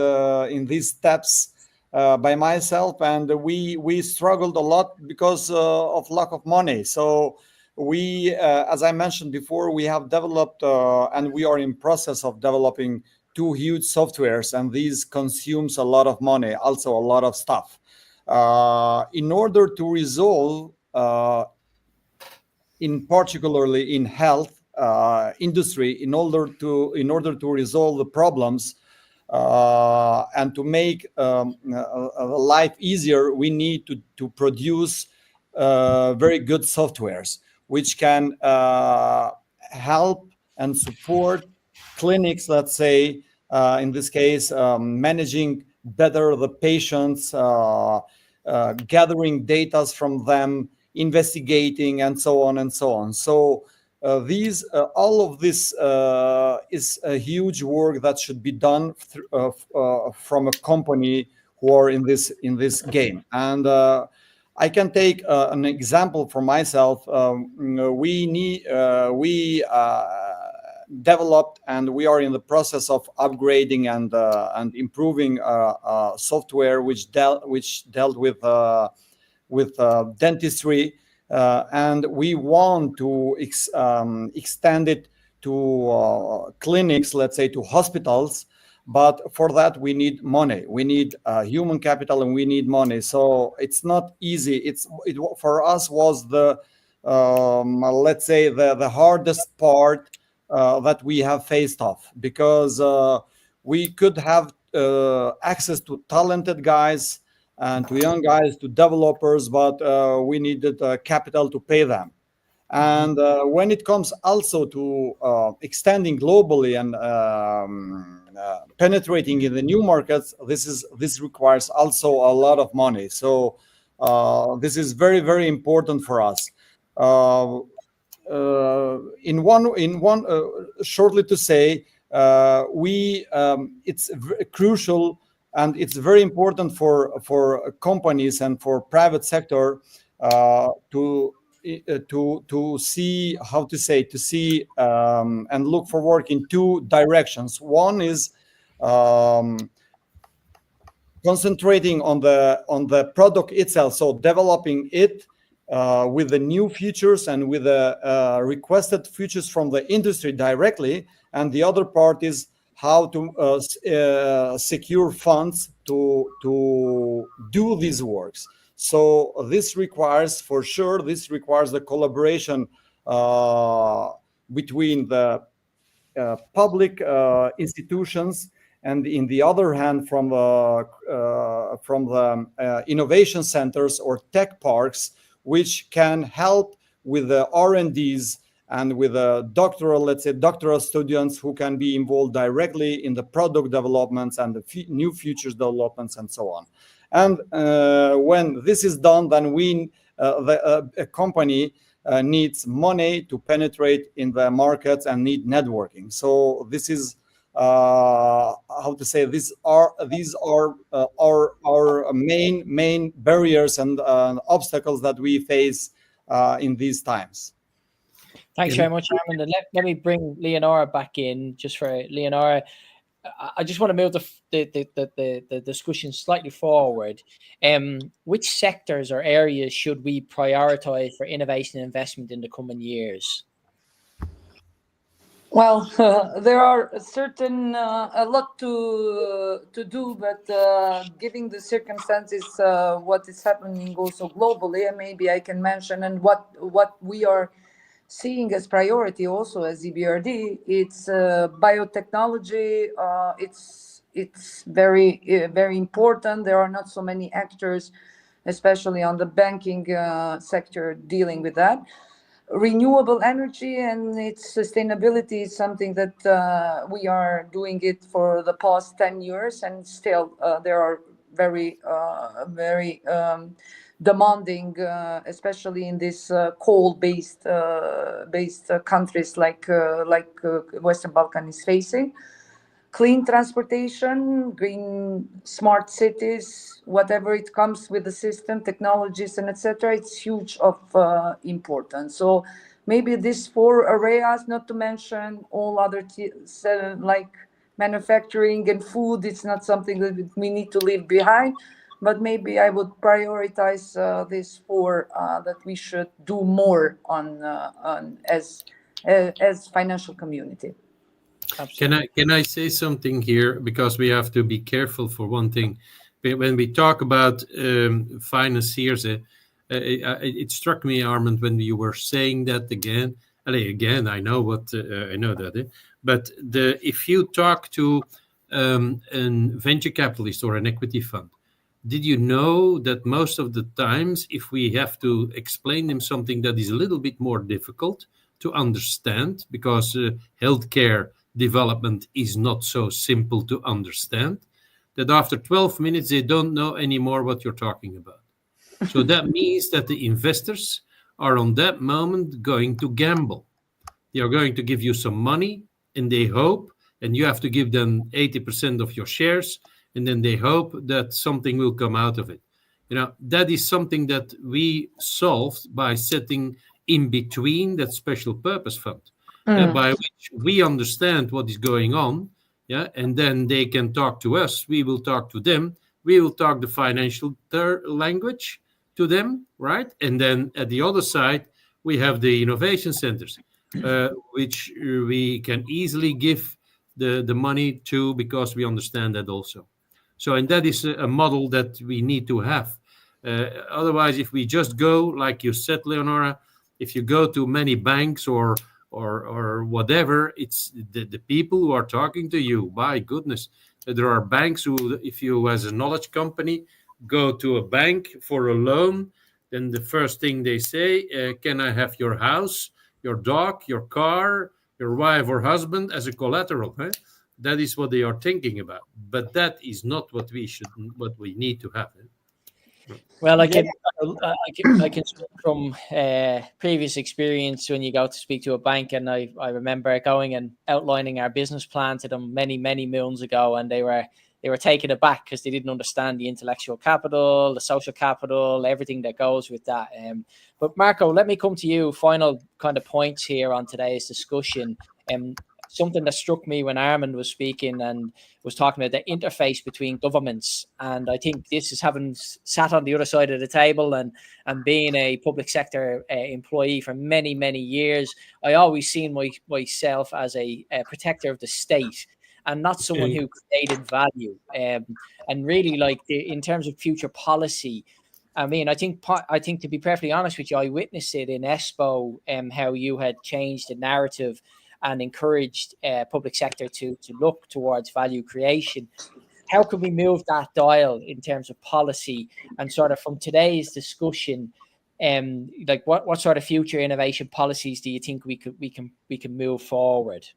steps by myself, and we struggled a lot because of lack of money. So we, as I mentioned before, we have developed and we are in process of developing two huge softwares, and these consumes a lot of money, also a lot of stuff. In order to resolve, in particularly in health industry, in order to resolve the problems and to make life easier, we need to produce very good softwares which can help and support clinics, let's say, in this case, managing better the patients, gathering data from them, investigating, and so on and so on. So all of this is a huge work that should be done from a company who are in this game. And I can take an example for myself. We developed, and we are in the process of upgrading and improving software which dealt with dentistry, and we want to extend it to clinics, let's say to hospitals. But for that we need money, we need human capital, and we need money. So it's not easy. It for us was the let's say the hardest part that we have faced off, because we could have access to talented guys and to young guys, to developers, but we needed capital to pay them. And when it comes also to extending globally and penetrating in the new markets, this requires also a lot of money. So this is very, very important for us. Shortly to say, it's crucial and it's very important for companies and for private sector to see and look for work in two directions. One is concentrating on the product itself, so developing it with the new features and with the requested features from the industry directly, and the other part is how to secure funds to do these works. So this requires, for sure, the collaboration between the public institutions, and in the other hand, from the innovation centers or tech parks, which can help with the R&Ds and with doctoral students who can be involved directly in the product developments and the new features developments and so on. And when this is done, then a company needs money to penetrate in the markets and need networking. So this is these are our main barriers and obstacles that we face in these times. Thanks very much, Armand. And let me bring Leonora back in. Just for Leonora, I just want to move the discussion slightly forward. Which sectors or areas should we prioritize for innovation and investment in the coming years? Well, there are a lot to do, but given the circumstances, what is happening also globally, and maybe I can mention, and what we are seeing as priority also as EBRD, it's biotechnology. It's very very important. There are not so many actors, especially on the banking sector, dealing with that. Renewable energy and its sustainability is something that we are doing it for the past 10 years, and still there are very demanding, especially in these coal-based countries like Western Balkan is facing. clean transportation, green smart cities, whatever it comes with the system, technologies and etc. It's huge of importance. So maybe these 4 areas, not to mention all other like manufacturing and food. It's not something that we need to leave behind, but maybe I would prioritize these 4 that we should do more on as financial community. Can I say something here, because we have to be careful for one thing. When we talk about financiers, it struck me, Armand, when you were saying that again. Again, I know that, but if you talk to a venture capitalist or an equity fund, did you know that most of the times, if we have to explain them something that is a little bit more difficult to understand, because healthcare development is not so simple to understand, that after 12 minutes they don't know anymore what you're talking about. So that means that the investors are on that moment going to gamble. They are going to give you some money, and they hope, and you have to give them 80% of your shares, and then they hope that something will come out of it. That is something that we solved by setting in between that special purpose fund, by which we understand what is going on, and then they can talk to us, we will talk to them, we will talk the financial language to them, right? And then at the other side, we have the innovation centers, which we can easily give the money to, because we understand that also. So, and that is a model that we need to have. Otherwise, if we just go, like you said, Leonora, if you go to many banks or whatever, it's the people who are talking to you. My goodness, there are banks who, if you as a knowledge company go to a bank for a loan, then the first thing they say, can I have your house, your dog, your car, your wife or husband as a collateral? That is what they are thinking about. But that is not what we need to have. Well, I can speak from previous experience when you go to speak to a bank, and I remember going and outlining our business plan to them many moons ago, and they were taken aback because they didn't understand the intellectual capital, the social capital, everything that goes with that. But Markku, let me come to you. Final kind of points here on today's discussion. Something that struck me when Armand was speaking and was talking about the interface between governments. And I think this is having sat on the other side of the table and being a public sector employee for many years, I always seen myself as a protector of the state and not someone who created value. And really, like in terms of future policy, I mean, I think to be perfectly honest with you, I witnessed it in Espoo, how you had changed the narrative and encouraged public sector to look towards value creation. How could we move that dial in terms of policy, and sort of from today's discussion, like what sort of future innovation policies do you think we can move forward?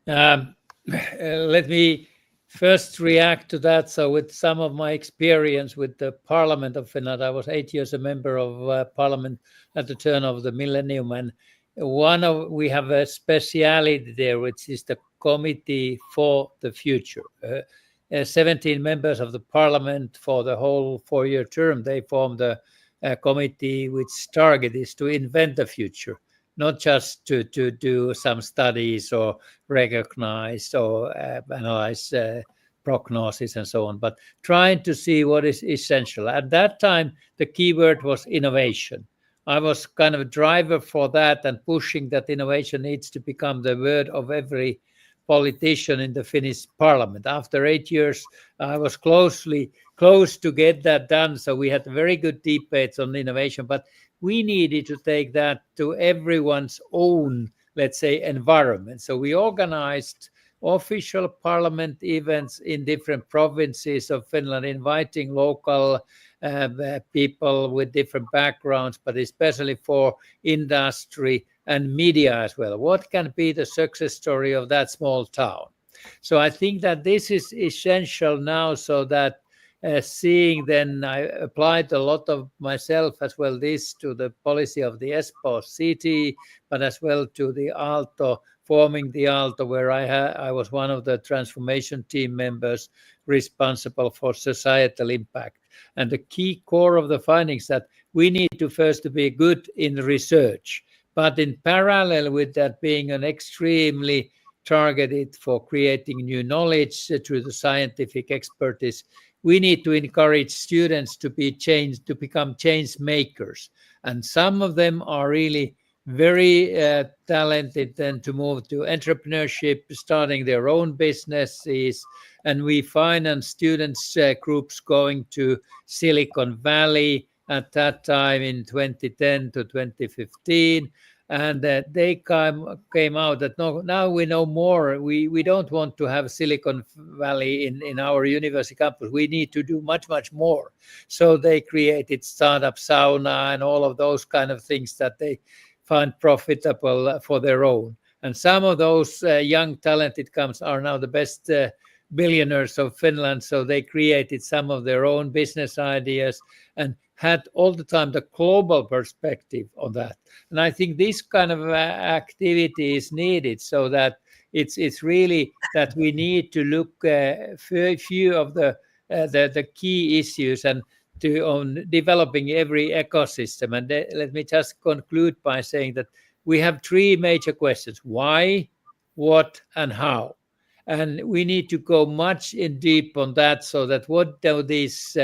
Let me first react to that. So with some of my experience with the Parliament of Finland, I was 8 years a member of Parliament at the turn of the millennium, and we have a speciality there, which is the Committee for the Future. 17 members of the Parliament for the whole 4-year term, they formed a committee which target is to invent the future, not just to do some studies or recognize or analyze prognosis and so on, but trying to see what is essential. At that time, the keyword was innovation. I was kind of a driver for that and pushing that innovation needs to become the word of every politician in the Finnish parliament. After 8 years, I was close to get that done. So we had very good debates on innovation, but we needed to take that to everyone's own, let's say, environment. So we organized official parliament events in different provinces of Finland, inviting local people with different backgrounds, but especially for industry and media as well. What can be the success story of that small town? So I think that this is essential now, so that seeing, then I applied a lot of myself as well this to the policy of the Espoo city, but as well to the Aalto forming the Aalto, where I was one of the transformation team members responsible for societal impact. And the key core of the findings that we need to first be good in research, but in parallel with that being an extremely targeted for creating new knowledge through the scientific expertise, we need to encourage students to become change makers. And some of them are really very talented then to move to entrepreneurship, starting their own businesses. And we finance students groups going to Silicon Valley at that time in 2010 to 2015. And they came out that now we know more. We don't want to have Silicon Valley in our university campus. We need to do much, much more. So they created startup sauna and all of those kind of things that they find profitable for their own. And some of those young talented comes are now the best billionaires of Finland. So they created some of their own business ideas and had all the time the global perspective on that. And I think this kind of activity is needed, so that it's really that we need to look few of the key issues and on developing every ecosystem. And let me just conclude by saying that we have three major questions: why, what, and how. And we need to go much in deep on that, so that what do these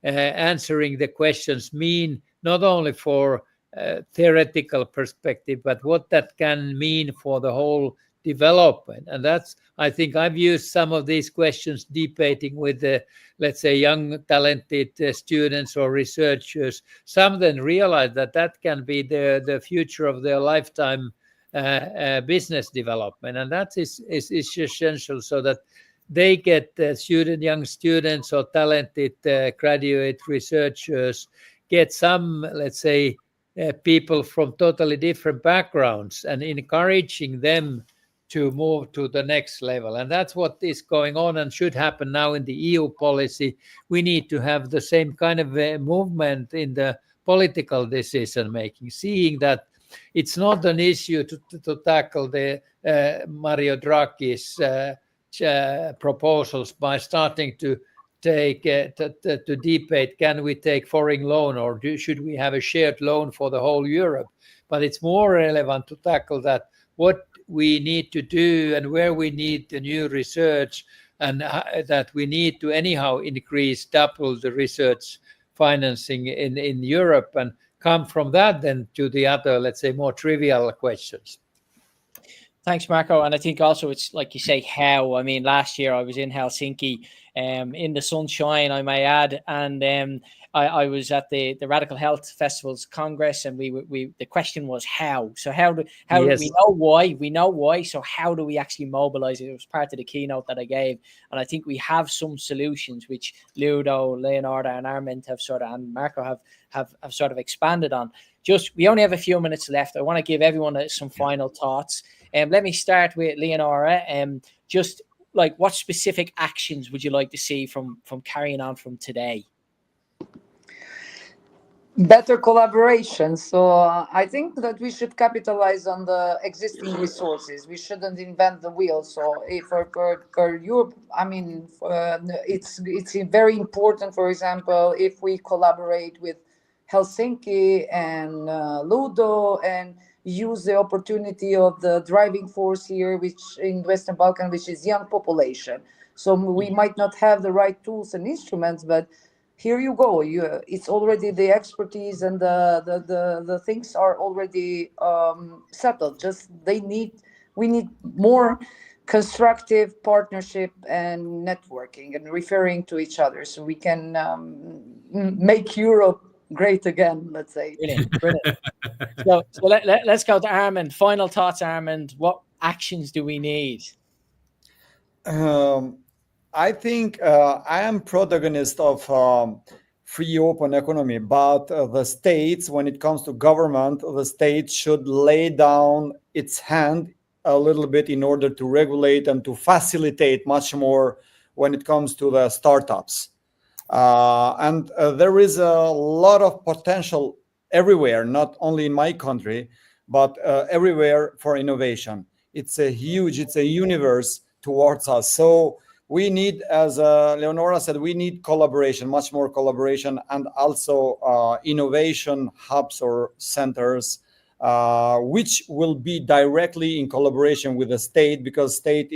answering the questions mean, not only for theoretical perspective, but what that can mean for the whole development. And that's, I think I've used some of these questions debating with the, let's say, young talented students or researchers. Some then realize that that can be the future of their lifetime business development. And that is essential, so that they get young students or talented graduate researchers get some, let's say, people from totally different backgrounds, and encouraging them to move to the next level. And that's what is going on and should happen now in the EU policy. We need to have the same kind of movement in the political decision making, seeing that it's not an issue to tackle the Mario Draghi's proposals by starting to take to debate, can we take foreign loan, or should we have a shared loan for the whole Europe? But it's more relevant to tackle that, what we need to do and where we need the new research, and that we need to anyhow double the research financing in Europe, and come from that then to the other, let's say, more trivial questions. Thanks, Markku. And I think also it's like you say, how. I mean, last year I was in Helsinki, in the sunshine, I may add, and I was at the Radical Health Festival's Congress, and we the question was how. So how Yes. we know why. So how do we actually mobilize it? It was part of the keynote that I gave, and I think we have some solutions which Ludo, Leonardo, and Armand have and Markku have sort of expanded on. We only have a few minutes left. I want to give everyone some final thoughts. Let me start with Leonora. Just like, what specific actions would you like to see from carrying on from today? Better collaboration. So I think that we should capitalize on the existing resources. We shouldn't invent the wheel. So if for Europe, I mean, it's very important. For example, if we collaborate with Helsinki and Ludo, and use the opportunity of the driving force here, which in Western Balkan, which is young population. So we might not have the right tools and instruments, but here you go. It's already the expertise, and the things are already settled. Just we need more constructive partnership and networking and referring to each other, so we can make Europe great again, let's say. Brilliant. So let's go to Armand. Final thoughts, Armand. What actions do we need? I think I am protagonist of free open economy, but the states, when it comes to government, the state should lay down its hand a little bit in order to regulate and to facilitate much more when it comes to the startups. And there is a lot of potential everywhere, not only in my country, but everywhere for innovation. it's a universe towards us. So we need, as Leonora said, we need collaboration, much more collaboration, and also innovation hubs or centers, which will be directly in collaboration with the state, because state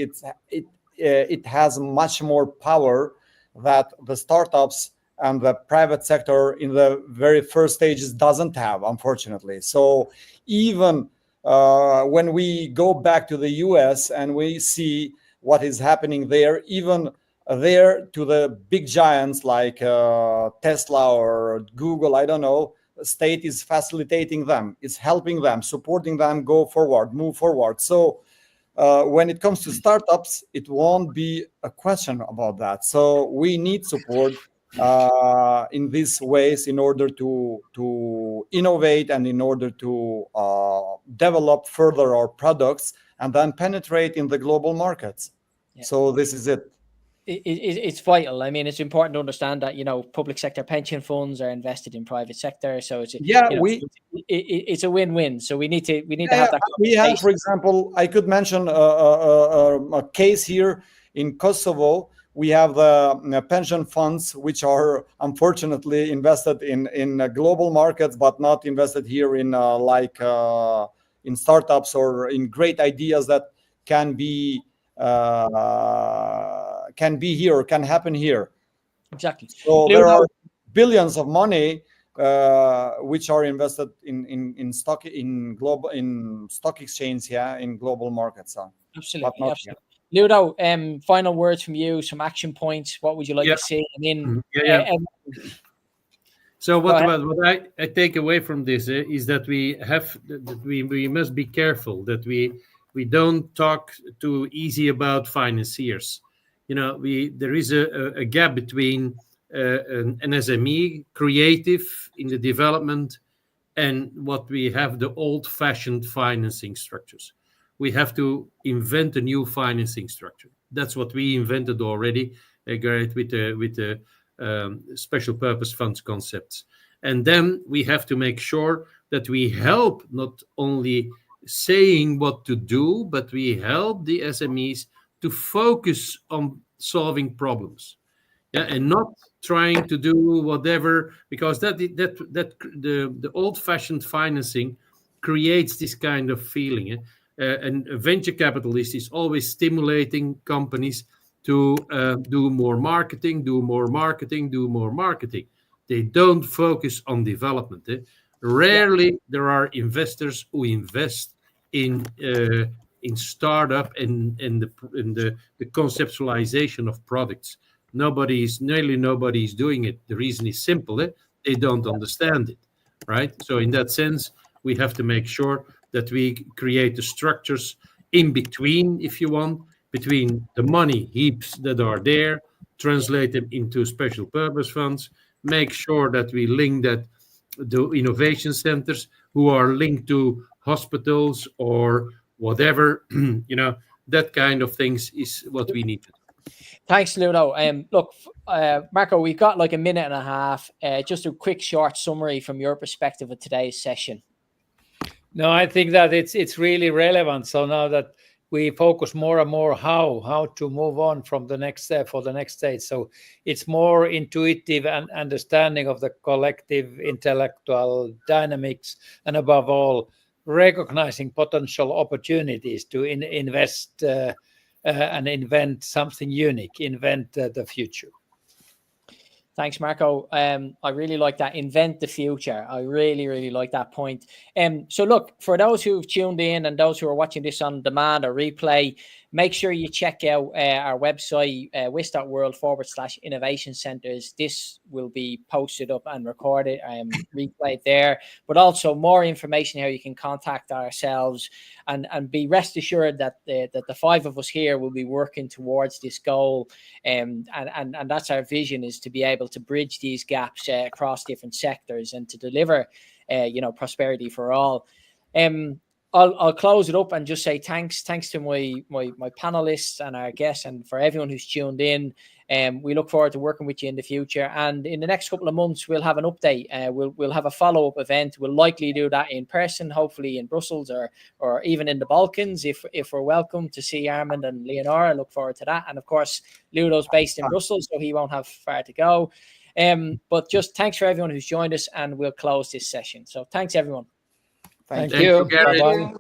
it has much more power that the startups and the private sector in the very first stages doesn't have, unfortunately. So even when we go back to the US and we see what is happening there, even there, to the big giants like Tesla or Google, I don't know, the state is facilitating them, is helping them, supporting them go forward, move forward. So when it comes to startups, it won't be a question about that. So we need support in these ways in order to innovate and in order to develop further our products and then penetrate in the global markets. Yeah. So this is it. It's vital. I mean, it's important to understand that, you know, public sector pension funds are invested in private sector, so it's it's a win-win. So we need to have that. We have, for example, I could mention a case here in Kosovo. We have the pension funds which are unfortunately invested in global markets, but not invested here in in startups or in great ideas that can be here or can happen here. Exactly. So there are billions of money which are invested in stock exchange, in global markets. Absolutely. Ludo, final words from you, some action points. What would you like to see? I mean, so what I take away from this is that we must be careful that we don't talk too easy about financiers. You know, there is a gap between an SME, creative in the development, and what we have, the old-fashioned financing structures. We have to invent a new financing structure. That's what we invented already, Gareth, with the special purpose funds concepts. And then we have to make sure that we help not only saying what to do, but we help the SMEs to focus on solving problems, and not trying to do whatever, because that the old-fashioned financing creates this kind of feeling. And a venture capitalist is always stimulating companies to do more marketing. They don't focus on development. Rarely there are investors who invest in startup and the conceptualization of products. Nearly nobody is doing it. The reason is simple: they don't understand it, right? So in that sense, we have to make sure that we create the structures in between, if you want, between the money heaps that are there, translate them into special purpose funds, make sure that we link that the innovation centers who are linked to hospitals or whatever, that kind of things is what we need to do. Thanks, Ludo. Look, Markku, we've got like a minute and a half. Just a quick, short summary from your perspective of today's session. No, I think that it's really relevant. So now that we focus more and more how to move on from the next step for the next stage. So it's more intuitive and understanding of the collective intellectual dynamics, and above all, recognizing potential opportunities to invest and invent something unique, invent the future. Thanks, Markku. I really like that. Invent the future. I really, really like that point. So look, for those who've tuned in and those who are watching this on demand or replay, make sure you check out our website, WHIS.world/innovation centers. This will be posted up and recorded and replayed there, but also more information how you can contact ourselves and be rest assured that the five of us here will be working towards this goal. And that's our vision, is to be able to bridge these gaps across different sectors and to deliver, prosperity for all. I'll close it up and just say thanks to my panelists and our guests, and for everyone who's tuned in. We look forward to working with you in the future, and in the next couple of months we'll have an update. We'll have a follow-up event. We'll likely do that in person, hopefully in Brussels or even in the Balkans if we're welcome to see Armand and Leonora. I look forward to that. And of course, Ludo's based in Brussels, so he won't have far to go. But just thanks for everyone who's joined us, and we'll close this session. So thanks everyone. Thank you. Gareth. Bye-bye.